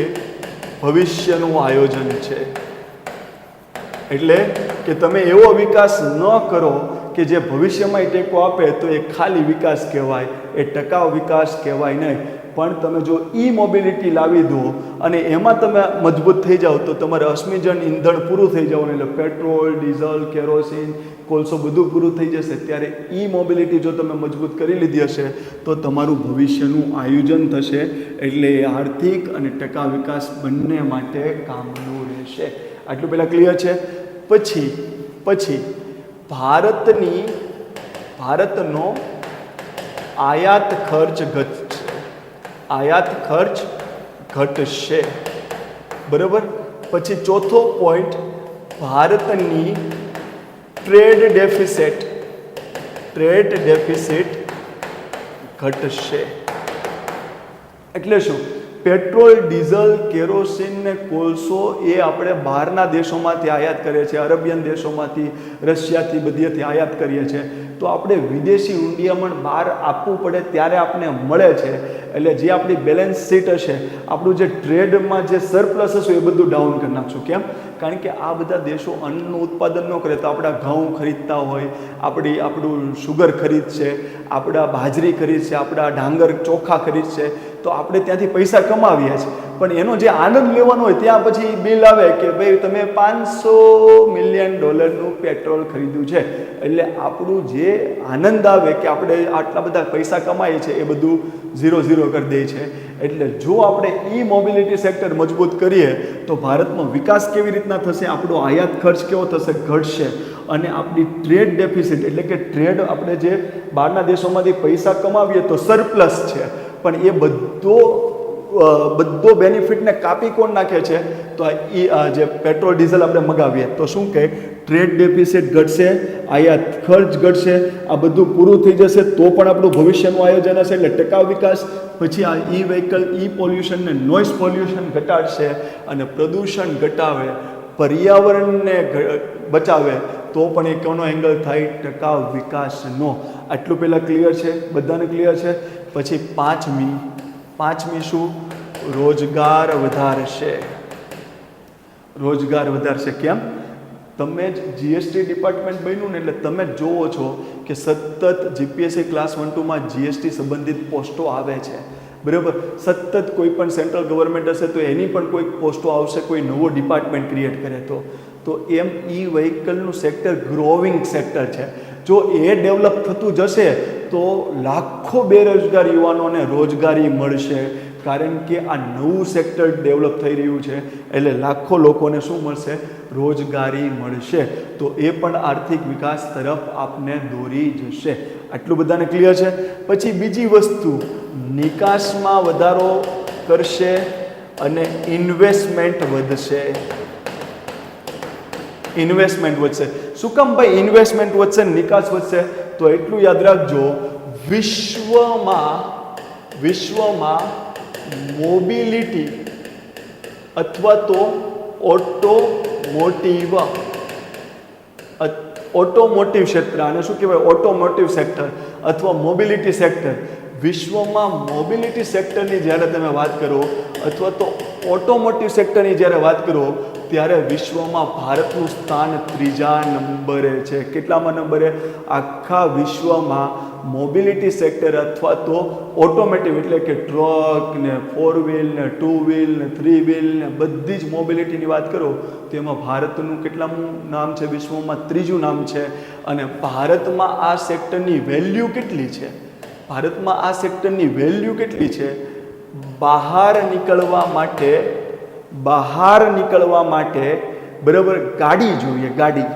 ભવિષ્યનું આયોજન છે. એટલે કે તમે એવો વિકાસ ન કરો કે જે ભવિષ્યમાં ટેકો આપે, તો એ ખાલી વિકાસ કહેવાય, એ ટકાઉ વિકાસ કહેવાય નહીં. પણ તમે જો ઈ મોબિલિટી લાવી દો અને એમાં તમે મજબૂત થઈ જાઓ, તો તમારે અશ્મિજન્ય ઈંધણ પૂરું થઈ જવાનું, એટલે પેટ્રોલ, ડીઝલ, કેરોસીન, કોલસો બધું પૂરું થઈ જશે. ત્યારે ઈ મોબિલિટી જો તમે મજબૂત કરી લીધી હશે તો તમારું ભવિષ્યનું આયોજન થશે. એટલે આર્થિક અને ટકાઉ વિકાસ બંને માટે કામનું રહેશે. આટલું પહેલાં ક્લિયર છે? પછી ભારતનો આયાત ખર્ચ ઘટશે, બરાબર. પછી ચોથો પોઈન્ટ, ભારતની ટ્રેડ ડેફિસિટ ઘટશે. એટલે શું? પેટ્રોલ, ડીઝલ, કેરોસીન ને કોલસો એ આપણે બહારના દેશોમાંથી આયાત કરીએ છીએ, અરેબિયન દેશોમાંથી, રશિયાથી, બધીથી આયાત કરીએ છીએ. તો આપણે વિદેશી ઊંડિયામણ બહાર આપવું પડે ત્યારે આપણે મળે છે. એટલે જે આપણી બેલેન્સ શીટ હશે, આપણું જે ટ્રેડમાં જે સરપ્લસ હશે એ બધું ડાઉન કરી નાખશું. કેમ? કારણ કે આ બધા દેશો અન્નનું ઉત્પાદન ન કરે તો આપણા ઘઉં ખરીદતા હોય, આપણું શુગર ખરીદશે, આપણા બાજરી ખરીદશે, આપણા ડાંગર ચોખા ખરીદશે, તો આપણે ત્યાંથી પૈસા કમાવીએ છીએ. પણ એનો જે આનંદ લેવાનો હોય ત્યાં પછી બિલ આવે કે ભાઈ તમે $500 મિલિયન પેટ્રોલ ખરીદ્યું છે. એટલે આપણું જે આનંદ આવે કે આપણે આટલા બધા પૈસા કમાઈએ છીએ એ બધું 0 કરી દે છે. એટલે જો આપણે ઈ મોબિલિટી સેક્ટર મજબૂત કરીએ તો ભારતમાં વિકાસ કેવી રીતના થશે? આપણો આયાત ખર્ચ કેવો થશે? ઘટશે. અને આપણી ટ્રેડ ડેફિસિટ એટલે કે ટ્રેડ, આપણે જે બહારના દેશોમાંથી પૈસા કમાવીએ તો સરપ્લસ છે, પણ એ બધો બેનિફિટને કાપી કોણ નાખે છે? તો આ જે પેટ્રોલ ડીઝલ આપણે મગાવીએ તો શું કહે? ટ્રેડ ડેફિસિટ ઘટશે, આયાત ખર્ચ ઘટશે, આ બધું પૂરું થઈ જશે તો પણ આપણું ભવિષ્યનું આયોજન હશે. એટલે ટકાઉ વિકાસ. પછી આ ઈ વ્હીકલ, ઈ પોલ્યુશન ને નોઇઝ પોલ્યુશન ઘટાડશે અને પ્રદૂષણ ઘટાડે, પર્યાવરણને બચાવે, તો પણ એ કોનો એંગલ થાય? ટકાઉ વિકાસનો. આટલું પહેલાં ક્લિયર છે? બધાને ક્લિયર છે? પછી પાંચમી શું? રોજગાર વધારશે. કેમ? તમે જ જીએસટી ડિપાર્ટમેન્ટ બન્યું ને એટલે તમે જ જોવો છો કે સતત જીપીએસસી ક્લાસ 1-2માં જીએસટી સંબંધિત પોસ્ટો આવે છે, બરાબર. સતત કોઈ પણ સેન્ટ્રલ ગવર્મેન્ટ હશે તો એની પણ કોઈક પોસ્ટો આવશે, કોઈ નવો ડિપાર્ટમેન્ટ ક્રિએટ કરે તો એમ ઈ વ્હીકલનું સેક્ટર ગ્રોવિંગ સેક્ટર છે. જો એ ડેવલપ થતું જશે તો લાખો બેરોજગાર યુવાનોને રોજગારી મળશે, કારણ કે આ નવું સેક્ટર ડેવલપ થઈ રહ્યું છે એટલે લાખો લોકોને શું મળશે? રોજગારી મળશે. તો એ પણ આર્થિક વિકાસ તરફ આપને દોરી જશે. આટલું બધાને ક્લિયર છે? પછી બીજી વસ્તુ, નિકાસમાં વધારો કરશે અને ઇન્વેસ્ટમેન્ટ વધશે. ઇન્વેસ્ટમેન્ટ વધશે. શું કામ ભાઈ ઇન્વેસ્ટમેન્ટ વધશે, નિકાસ વધશે? તો એટલું યાદ રાખજો, વિશ્વમાં મોબિલિટી અથવા તો ઓટોમોટિવ ક્ષેત્ર, આને શું કહેવાય? ઓટોમોટિવ સેક્ટર અથવા મોબિલિટી સેક્ટર. વિશ્વમાં મોબિલિટી સેક્ટરની જ્યારે તમે વાત કરો અથવા તો ઓટોમોટિવ સેક્ટરની જ્યારે વાત કરો ત્યારે વિશ્વમાં ભારતનું સ્થાન 3જા નંબરે છે. કેટલામાં નંબરે? આખા વિશ્વમાં મોબિલિટી સેક્ટર અથવા તો ઓટોમેટિવ એટલે કે ટ્રક ને 4 વ્હીલ ને 2 વ્હીલ ને 3 વ્હીલ ને બધી જ મોબિલિટીની વાત કરો તો એમાં ભારતનું કેટલામું નામ છે? વિશ્વમાં 3જું નામ છે. અને ભારતમાં આ સેક્ટરની વેલ્યુ કેટલી છે? ભારતમાં આ સેક્ટરની વેલ્યુ કેટલી છે? બહાર નીકળવા માટે બરાબર ગાડી જોઈએ, ગાડી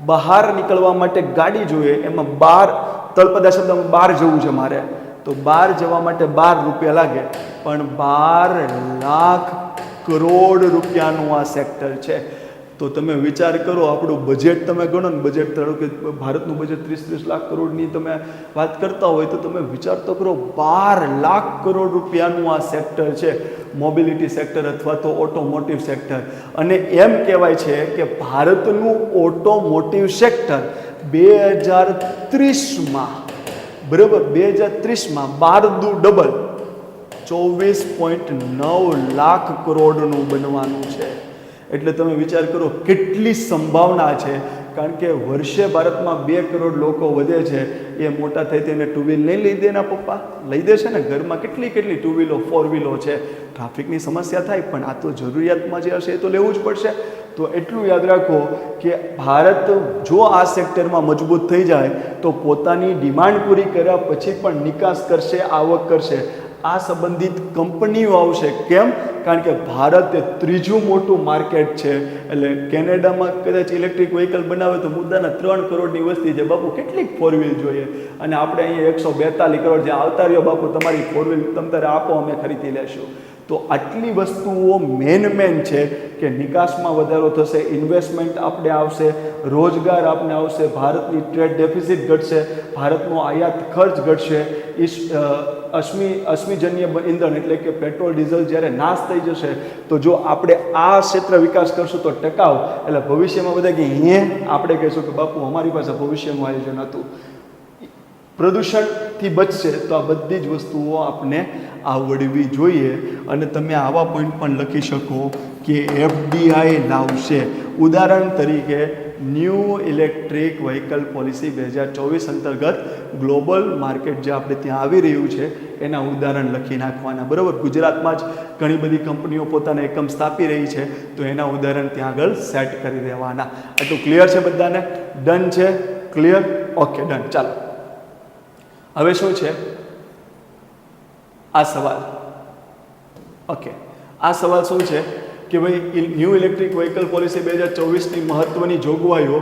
બહાર નીકળવા માટે ગાડી જોઈએ. એમાં 12 તળપદા શબ્દમાં 12 જવું છે મારે, તો 12 જવા માટે 12 રૂપિયા લાગે, પણ 12 લાખ કરોડ રૂપિયાનું આ સેક્ટર છે. તો તમે વિચાર કરો, આપણું બજેટ તમે ગણો ને, બજેટ ધારો કે ભારતનું બજેટ 30 લાખ કરોડની તમે વાત કરતા હોય તો તમે વિચાર તો કરો, 12 લાખ કરોડ રૂપિયાનું આ સેક્ટર છે, મોબિલિટી સેક્ટર અથવા તો ઓટોમોટિવ સેક્ટર. અને એમ કહેવાય છે કે ભારતનું ઓટોમોટિવ સેક્ટર 2030માં બરાબર 2030માં 12 દુ ડબલ 24.9 લાખ કરોડનું બનવાનું છે. એટલે તમે વિચાર કરો કેટલી સંભાવના છે, કારણ કે વર્ષે ભારતમાં 2 કરોડ લોકો વધે છે. એ મોટા થઈ તેને 2 વ્હીલ નહીં લઈ દે ના પપ્પા? લઈ દેશે ને. ઘરમાં કેટલી 2 વ્હીલો 4 વ્હીલો છે. ટ્રાફિકની સમસ્યા થાય પણ આ તો જરૂરિયાતમાં જે હશે એ તો લેવું જ પડશે. તો એટલું યાદ રાખો કે ભારત જો આ સેક્ટરમાં મજબૂત થઈ જાય તો પોતાની ડિમાન્ડ પૂરી કર્યા પછી પણ નિકાસ કરશે, આવક કરશે. આ સંબંધિત કંપનીઓ આવશે. કેમ? કારણ કે ભારત એ 3જું મોટું માર્કેટ છે. એટલે કેનેડામાં કદાચ ઇલેક્ટ્રિક વ્હીકલ બનાવે તો મુદ્દાના 3 કરોડની વસ્તી છે. બાપુ કેટલીક 4 વ્હીલ જોઈએ? અને આપણે અહીંયા 142 કરોડ જે આવતા રહ્યો, બાપુ તમારી 4 વ્હીલ તમ તારે આપો, અમે ખરીદી લેશું. તો આટલી વસ્તુઓ મેન છે કે નિકાસમાં વધારો થશે, ઇન્વેસ્ટમેન્ટ આપણે આવશે, રોજગાર આપણે આવશે, ભારતની ટ્રેડ ડેફિસિટ ઘટશે, ભારતનો આયાત ખર્ચ ઘટશે, અશ્મિજન્ય ઇંધણ એટલે કે પેટ્રોલ ડીઝલ જ્યારે નાશ થઈ જશે તો જો આપણે આ ક્ષેત્ર વિકાસ કરશું તો ટકાઉ, એટલે ભવિષ્યમાં બધા કે આપણે કહીશું કે બાપુ અમારી પાસે ભવિષ્યનું આયોજન હતું. પ્રદૂષણથી બચશે તો આ બધી જ વસ્તુઓ આપણે આવડવી જોઈએ. અને તમે આવા પોઈન્ટ પણ લખી શકો કે FDI લાવશે. ઉદાહરણ તરીકે ન્યૂ ઇલેક્ટ્રિક વ્હીકલ પોલિસી 2024 અંતર્ગત ગ્લોબલ માર્કેટ જે આપણે ત્યાં આવી રહ્યું છે એના ઉદાહરણ લખી નાખવાના. બરાબર. ગુજરાતમાં જ ઘણી બધી કંપનીઓ પોતાના એકમ સ્થાપી રહી છે તો એના ઉદાહરણ ત્યાં આગળ સેટ કરી દેવાના. આટલું ક્લિયર છે બધાને? ડન છે? ક્લિયર? Okay, done. ચાલો હવે શું છે આ સવાલ? ઓકે, આ સવાલ શું છે કે ભાઈ ન્યૂ ઇલેક્ટ્રિક વ્હીકલ પોલિસી 2024ની મહત્વની જોગવાઈઓ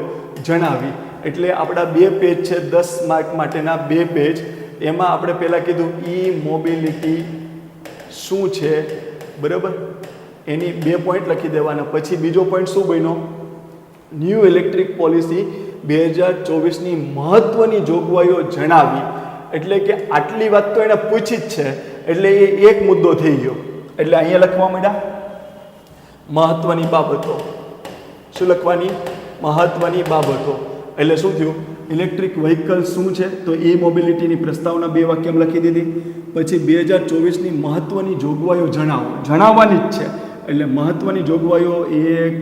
જણાવી. એટલે આપણા 2 પેજ છે, 10 માર્ક માટેના 2 પેજ. એમાં આપણે પહેલાં કીધું ઈ મોબિલિટી શું છે, બરાબર, એની 2 પોઈન્ટ લખી દેવાના. પછી બીજો પોઈન્ટ શું બન્યો? ન્યૂ ઇલેક્ટ્રિક પોલિસી 2024ની મહત્વની જોગવાઈઓ જણાવી. એટલે કે આટલી વાત તો એને પૂછી જ છે, એટલે એ એક મુદ્દો થઈ ગયો. એટલે અહીંયા લખવા માંડ્યા મહત્વની બાબતો. શું લખવાની? મહત્વની બાબતો. એટલે શું થયું? ઇલેક્ટ્રિક વ્હીકલ શું છે તો એ મોબિલિટીની પ્રસ્તાવના 2 વાક્યમાં લખી દીધી. પછી 2024ની મહત્વની જોગવાઈઓ જણાવવાની જ છે. એટલે મહત્વની જોગવાઈઓ 1,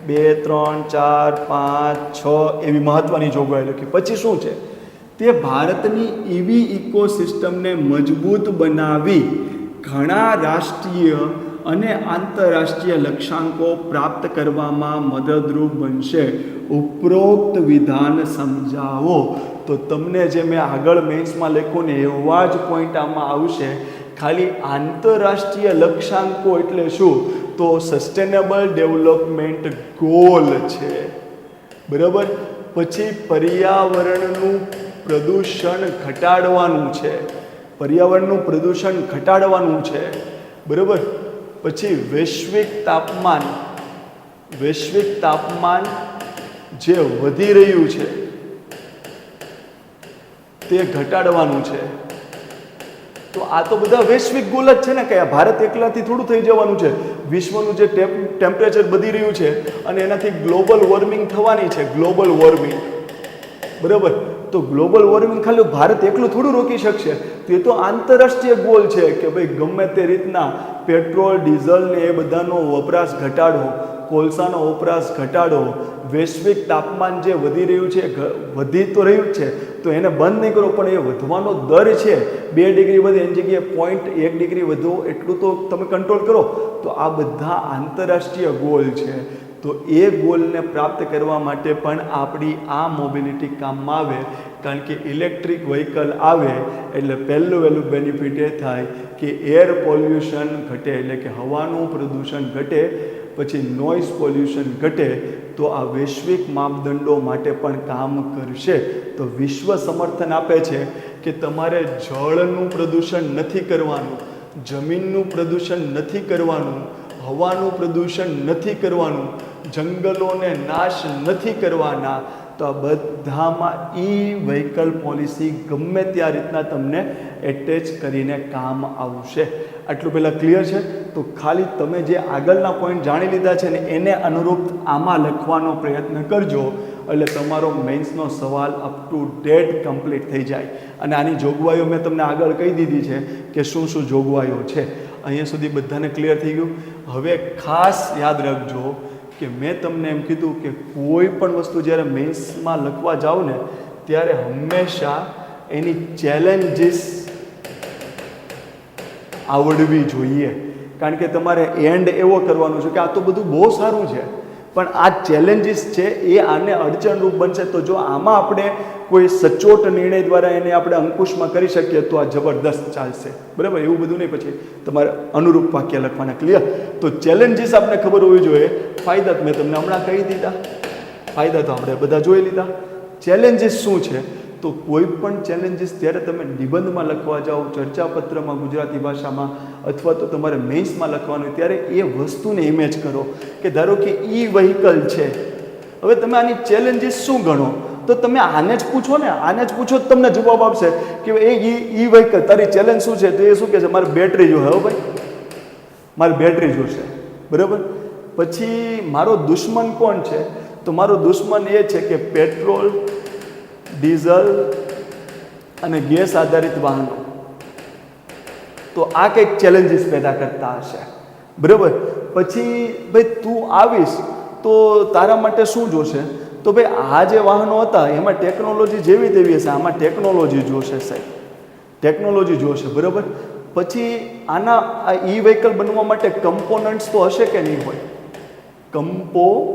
2, 3, 4, 5, 6 એવી મહત્વની જોગવાઈ લખી. પછી શું છે? તે ભારતની EV ઇકોસિસ્ટમને મજબૂત બનાવી ઘણા રાષ્ટ્રીય અને આંતરરાષ્ટ્રીય લક્ષ્યાંકો પ્રાપ્ત કરવામાં મદદરૂપ બનશે. ઉપરોક્ત વિધાન સમજાવો. તો તમને જે મેં આગળ મેન્સમાં લખ્યું ને એવા જ પોઈન્ટ આમાં આવશે. ખાલી આંતરરાષ્ટ્રીય લક્ષ્યાંકો એટલે શું? તો સસ્ટેનેબલ ડેવલપમેન્ટ ગોલ છે, બરાબર. પછી પર્યાવરણનું પ્રદૂષણ ઘટાડવાનું છે, પર્યાવરણનું પ્રદૂષણ ઘટાડવાનું છે, બરાબર. પછી વૈશ્વિક તાપમાન જે વધી રહ્યું છે તે ઘટાડવાનું છે. તો આ તો બધા વૈશ્વિક ગોલ જ છે ને, કે ભારત એકલાથી થોડું થઈ જવાનું છે. વિશ્વનું જે ટેમ્પરેચર વધી રહ્યું છે અને એનાથી ગ્લોબલ વોર્મિંગ થવાની છે, ગ્લોબલ વોર્મિંગ, બરાબર. તો ગ્લોબલ વોર્મિંગ ખાલી ભારત એકલું થોડું રોકી શકશે. તે તો આંતરરાષ્ટ્રીય ગોલ છે કે ભાઈ ગમે તે રીતના પેટ્રોલ, ડીઝલ ને એ બધાનો વપરાશ ઘટાડો, કોલસાનો વપરાશ ઘટાડો. વૈશ્વિક તાપમાન જે વધી રહ્યું છે, વધી તો રહ્યું જ છે, તો એને બંધ નહીં કરો, પણ એ વધવાનો દર છે 2 ડિગ્રી વધે એની જગ્યાએ 0.1 ડિગ્રી વધો એટલું તો તમે કંટ્રોલ કરો. તો આ બધા આંતરરાષ્ટ્રીય ગોલ છે. તો એ ગોલને પ્રાપ્ત કરવા માટે પણ આપણી આ મોબિલિટી કામમાં આવે. કારણ કે ઇલેક્ટ્રિક વ્હીકલ આવે એટલે વહેલું બેનિફિટ એ થાય કે એર પોલ્યુશન ઘટે, એટલે કે હવાનું પ્રદૂષણ ઘટે. પછી નોઇઝ પોલ્યુશન ઘટે. તો આ વૈશ્વિક માપદંડો માટે પણ કામ કરશે. તો વિશ્વ સમર્થન આપે છે કે તમારે જળનું પ્રદૂષણ નથી કરવાનું, જમીનનું પ્રદૂષણ નથી કરવાનું, હવાનું પ્રદૂષણ નથી કરવાનું, જંગલોને નાશ નથી કરવાના. તો આ બધામાં વ્હીકલ પોલિસી ગમે ત્યાં રીતના તમને એટેચ કરીને કામ આવશે. આટલું પહેલાં ક્લિયર છે? તો ખાલી તમે જે આગળના પોઈન્ટ જાણી લીધા છે ને એને અનુરૂપ આમાં લખવાનો પ્રયત્ન કરજો, એટલે તમારો મેન્સનો સવાલ અપ ટુ ડેટ કમ્પ્લીટ થઈ જાય. અને આની જોગવાઈઓ મેં તમને આગળ કહી દીધી છે કે શું શું જોગવાઈઓ છે. અહીંયા સુધી બધાને ક્લિયર થઈ ગયું? હવે ખાસ યાદ રાખજો કે મેં તમને એમ કીધું કે કોઈ પણ વસ્તુ જ્યારે મેન્સમાં લખવા જાઓ ને ત્યારે હંમેશા એની ચેલેન્જીસ આવડવી જોઈએ. કારણ કે તમારે એન્ડ એવો કરવાનો છે કે આ તો બધું બહુ સારું છે, પણ આ ચેલેન્જીસ છે એ આને અડચણરૂપ બનશે. તો જો આમાં આપણે કોઈ સચોટ નિર્ણય દ્વારા એને આપણે અંકુશમાં કરી શકીએ તો આ જબરદસ્ત ચાલશે, બરાબર. એવું બધું નહીં પછી તમારે અનુરૂપ વાક્ય લખવાના. ક્લિયર? તો ચેલેન્જીસ આપણે ખબર હોવી જોઈએ. ફાયદા મેં તમને હમણાં કહી દીધા, ફાયદા તો આપણે બધા જોઈ લીધા. ચેલેન્જીસ શું છે? તો કોઈ પણ ચેલેન્જીસ ત્યારે તમે નિબંધમાં લખવા જાઓ, ચર્ચાપત્રમાં ગુજરાતી ભાષામાં, અથવા તો તમારે મેન્સમાં લખવાનું હોય ત્યારે એ વસ્તુને ઇમેજ કરો. કે ધારો કે વ્હીકલ છે, હવે તમે આની ચેલેન્જીસ શું ગણો? તો તમે આને જ પૂછો ને, આને જ પૂછો તો તમને જવાબ આપશે કે એ વ્હીકલ તારી ચેલેન્જ શું છે? તો એ શું કહે છે? મારે બેટરી જોશે. હો ભાઈ, મારે બેટરી જોશે, બરાબર. પછી મારો દુશ્મન કોણ છે? તો મારો દુશ્મન એ છે કે પેટ્રોલ, ડીઝલ અને ગેસ આધારિત વાહનો. તો આ કંઈક ચેલેન્જીસ પેદા કરતા હશે, બરાબર. પછી ભાઈ તું આવીશ તો તારા માટે શું જોશે? તો ભાઈ આ જે વાહનો હતા એમાં ટેકનોલોજી જેવી તેવી હશે, આમાં ટેકનોલોજી જોશે સાહેબ, ટેકનોલોજી જોશે, બરાબર. પછી આના આ વ્હીકલ બનવા માટે કમ્પોનન્ટ્સ તો હશે કે નહીં હોય? કમ્પોનન્ટ્સ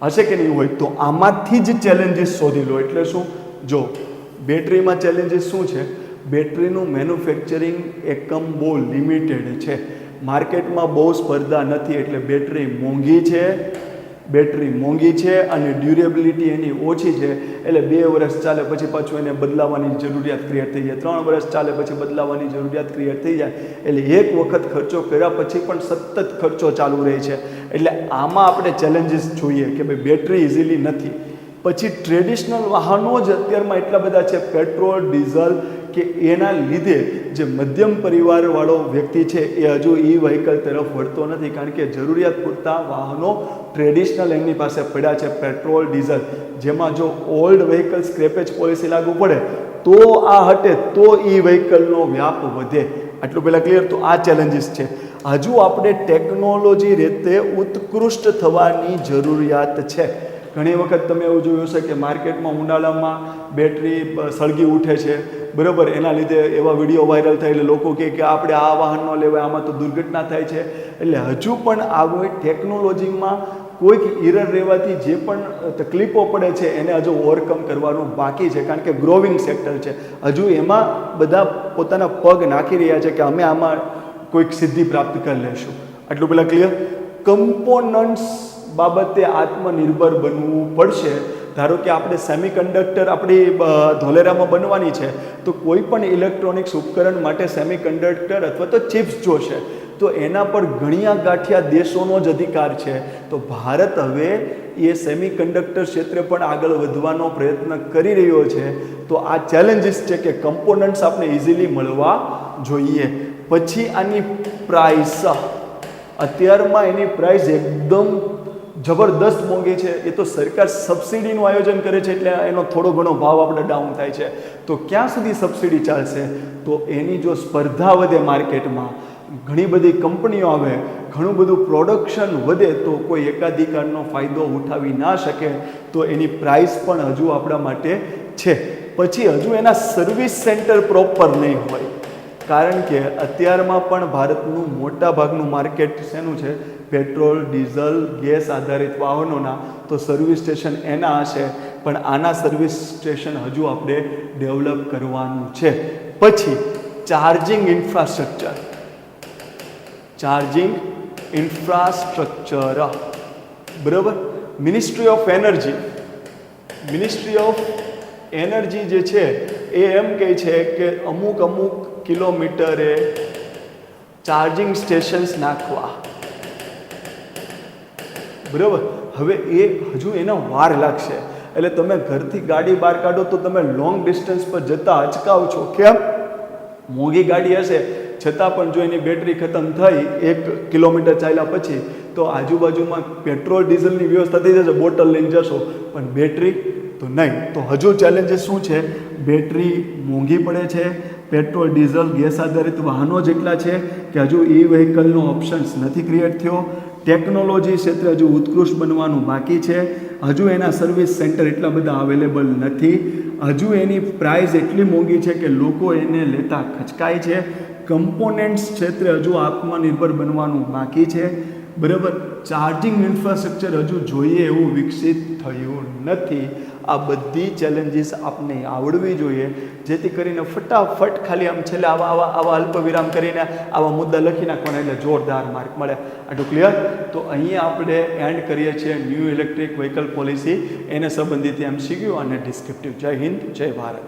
હશે કે નહીં હોય? તો આમાંથી જ ચેલેન્જીસ શોધી લો. એટલે શું? જો બેટરીમાં ચેલેન્જીસ શું છે? બેટરીનું મેન્યુફેક્ચરિંગ એકમ બહુ લિમિટેડ છે, માર્કેટમાં બહુ સ્પર્ધા નથી, એટલે બેટરી મોંઘી છે અને ડ્યુરેબિલિટી એની ઓછી છે. એટલે 2 વર્ષ ચાલે પછી પાછું એને બદલાવાની જરૂરિયાત ક્રિએટ થઈ જાય, 3 વર્ષ ચાલે પછી બદલાવાની જરૂરિયાત ક્રિએટ થઈ જાય. એટલે એક વખત ખર્ચો કર્યા પછી પણ સતત ખર્ચો ચાલુ રહે છે. એટલે આમાં આપણે ચેલેન્જીસ જોઈએ કે ભાઈ બેટરી ઇઝીલી નથી. પછી ટ્રેડિશનલ વાહનો જ અત્યારમાં એટલા બધા છે, પેટ્રોલ, ડીઝલ, કે એના લીધે જે મધ્યમ પરિવારવાળો વ્યક્તિ છે એ હજુ વ્હીકલ તરફ વળતો નથી. કારણ કે જરૂરિયાત પૂરતા વાહનો ટ્રેડિશનલ એમની પાસે પડ્યા છે, પેટ્રોલ, ડીઝલ. જેમાં જો ઓલ્ડ વ્હીકલ સ્ક્રેપેજ પોલિસી લાગુ પડે તો આ હટે તો વ્હીકલનો વ્યાપ વધે. આટલું પહેલાં ક્લિયર? તો આ ચેલેન્જીસ છે. હજુ આપણે ટેકનોલોજી રીતે ઉત્કૃષ્ટ થવાની જરૂરિયાત છે. ઘણી વખત તમે એવું જોયું હશે કે માર્કેટમાં ઉનાળામાં બેટરી સળગી ઉઠે છે, બરાબર, એના લીધે એવા વિડીયો વાયરલ થાય એટલે લોકો કહે કે આપણે આ વાહન ન લેવાય, આમાં તો દુર્ઘટના થાય છે. એટલે હજુ પણ આવી ટેકનોલોજીમાં કોઈક એરર રહેવાથી જે પણ તકલીફો પડે છે એને હજુ ઓવરકમ કરવાનું બાકી છે, કારણ કે ગ્રોવિંગ સેક્ટર છે. હજુ એમાં બધા પોતાના પગ નાખી રહ્યા છે કે અમે આમાં કોઈક સિદ્ધિ પ્રાપ્ત કરી લેશું. આટલું પહેલાં ક્લિયર. કમ્પોનન્ટ્સ બાબતે આત્મનિર્ભર બનવું પડશે. ધારો કે આપણે સેમિકન્ડક્ટર આપણી ધોલેરામાં બનવાની છે, તો કોઈ પણ ઇલેક્ટ્રોનિક્સ ઉપકરણ માટે સેમિકન્ડક્ટર અથવા તો ચિપ્સ જોશે, તો એના પર ગણ્યા ગાંઠિયા દેશોનો જ અધિકાર છે. તો ભારત હવે એ સેમિકન્ડક્ટર ક્ષેત્રે પણ આગળ વધવાનો પ્રયત્ન કરી રહ્યો છે. તો આ ચેલેન્જીસ છે કે કમ્પોનન્ટ્સ આપણે ઇઝીલી મળવા જોઈએ. પછી આની પ્રાઇસ, અત્યારમાં એની પ્રાઇસ એકદમ જબરદસ્ત મોંઘી છે. એ તો સરકાર સબસિડીનું આયોજન કરે છે એટલે એનો થોડો ઘણો ભાવ આપણે ડાઉન થાય છે. તો ક્યાં સુધી સબસિડી ચાલશે? તો એની જો સ્પર્ધા વધે માર્કેટમાં, ઘણી બધી કંપનીઓ આવે, ઘણું બધું પ્રોડક્શન વધે, તો કોઈ એકાધિકારનો ફાયદો ઉઠાવી ના શકે. તો એની પ્રાઇસ પણ હજુ આપણા માટે છે. પછી હજુ એના સર્વિસ સેન્ટર પ્રોપર નહીં હોય, કારણ કે અત્યારમાં પણ ભારતનું મોટા ભાગનું માર્કેટ શેનું છે? પેટ્રોલ, ડીઝલ, ગેસ આધારિત વાહનોના. તો સર્વિસ સ્ટેશન એના હશે, પણ આના સર્વિસ સ્ટેશન હજુ આપણે ડેવલપ કરવાનું છે. પછી ચાર્જિંગ ઇન્ફ્રાસ્ટ્રક્ચર, બરાબર. મિનિસ્ટ્રી ઓફ એનર્જી જે છે એ એમ કહે છે કે અમુક કિલોમીટરે ચાર્જિંગ સ્ટેશન્સ નાખવા, બરાબર. હવે એ હજુ એને વાર લાગશે. એટલે તમે ઘરથી ગાડી બહાર કાઢો તો તમે લોંગ ડિસ્ટન્સ પર જતા અચકાવ છો. કેમ? મોંઘી ગાડી હશે છતાં પણ જો એની બેટરી ખતમ થઈ 1 કિલોમીટર ચાલ્યા પછી, તો આજુબાજુમાં પેટ્રોલ ડીઝલની વ્યવસ્થા થઈ જશે, બોટલ લઈને જશો, પણ બેટરી તો નહીં. તો હજુ ચેલેન્જીસ શું છે? બેટરી મોંઘી પડે છે, પેટ્રોલ, ડીઝલ, ગેસ આધારિત વાહનો જેટલા છે કે હજુ ઈ વ્હીકલનો ઓપ્શન્સ નથી ક્રિએટ થયો. ટેકનોલોજી ક્ષેત્રે હજુ ઉત્કૃષ્ટ બનવાનું બાકી છે. હજુ એના સર્વિસ સેન્ટર એટલા બધા અવેલેબલ નથી. હજુ એની પ્રાઇસ એટલી મોંઘી છે કે લોકો એને લેતા ખચકાય છે. કમ્પોનન્ટ્સ ક્ષેત્રે હજુ આત્મનિર્ભર બનવાનું બાકી છે, બરાબર. ચાર્જિંગ ઇન્ફ્રાસ્ટ્રક્ચર હજુ જોઈએ એવું વિકસિત થયું નથી. આ બધી ચેલેન્જીસ આપને આવડવી જોઈએ, જેથી કરીને ફટાફટ ખાલી આમ છેલ્લે આવા અલ્પ વિરામ કરીને આવા મુદ્દા લખી નાખવાના એટલે જોરદાર માર્ક મળે. આટલું ક્લિયર? તો અહીંયા આપણે એન્ડ કરીએ છીએ ન્યૂ ઇલેક્ટ્રિક વ્હીકલ પોલિસી, એને સંબંધિત MCQ અને ડિસ્ક્રિપ્ટિવ. જય હિન્દ, જય ભારત.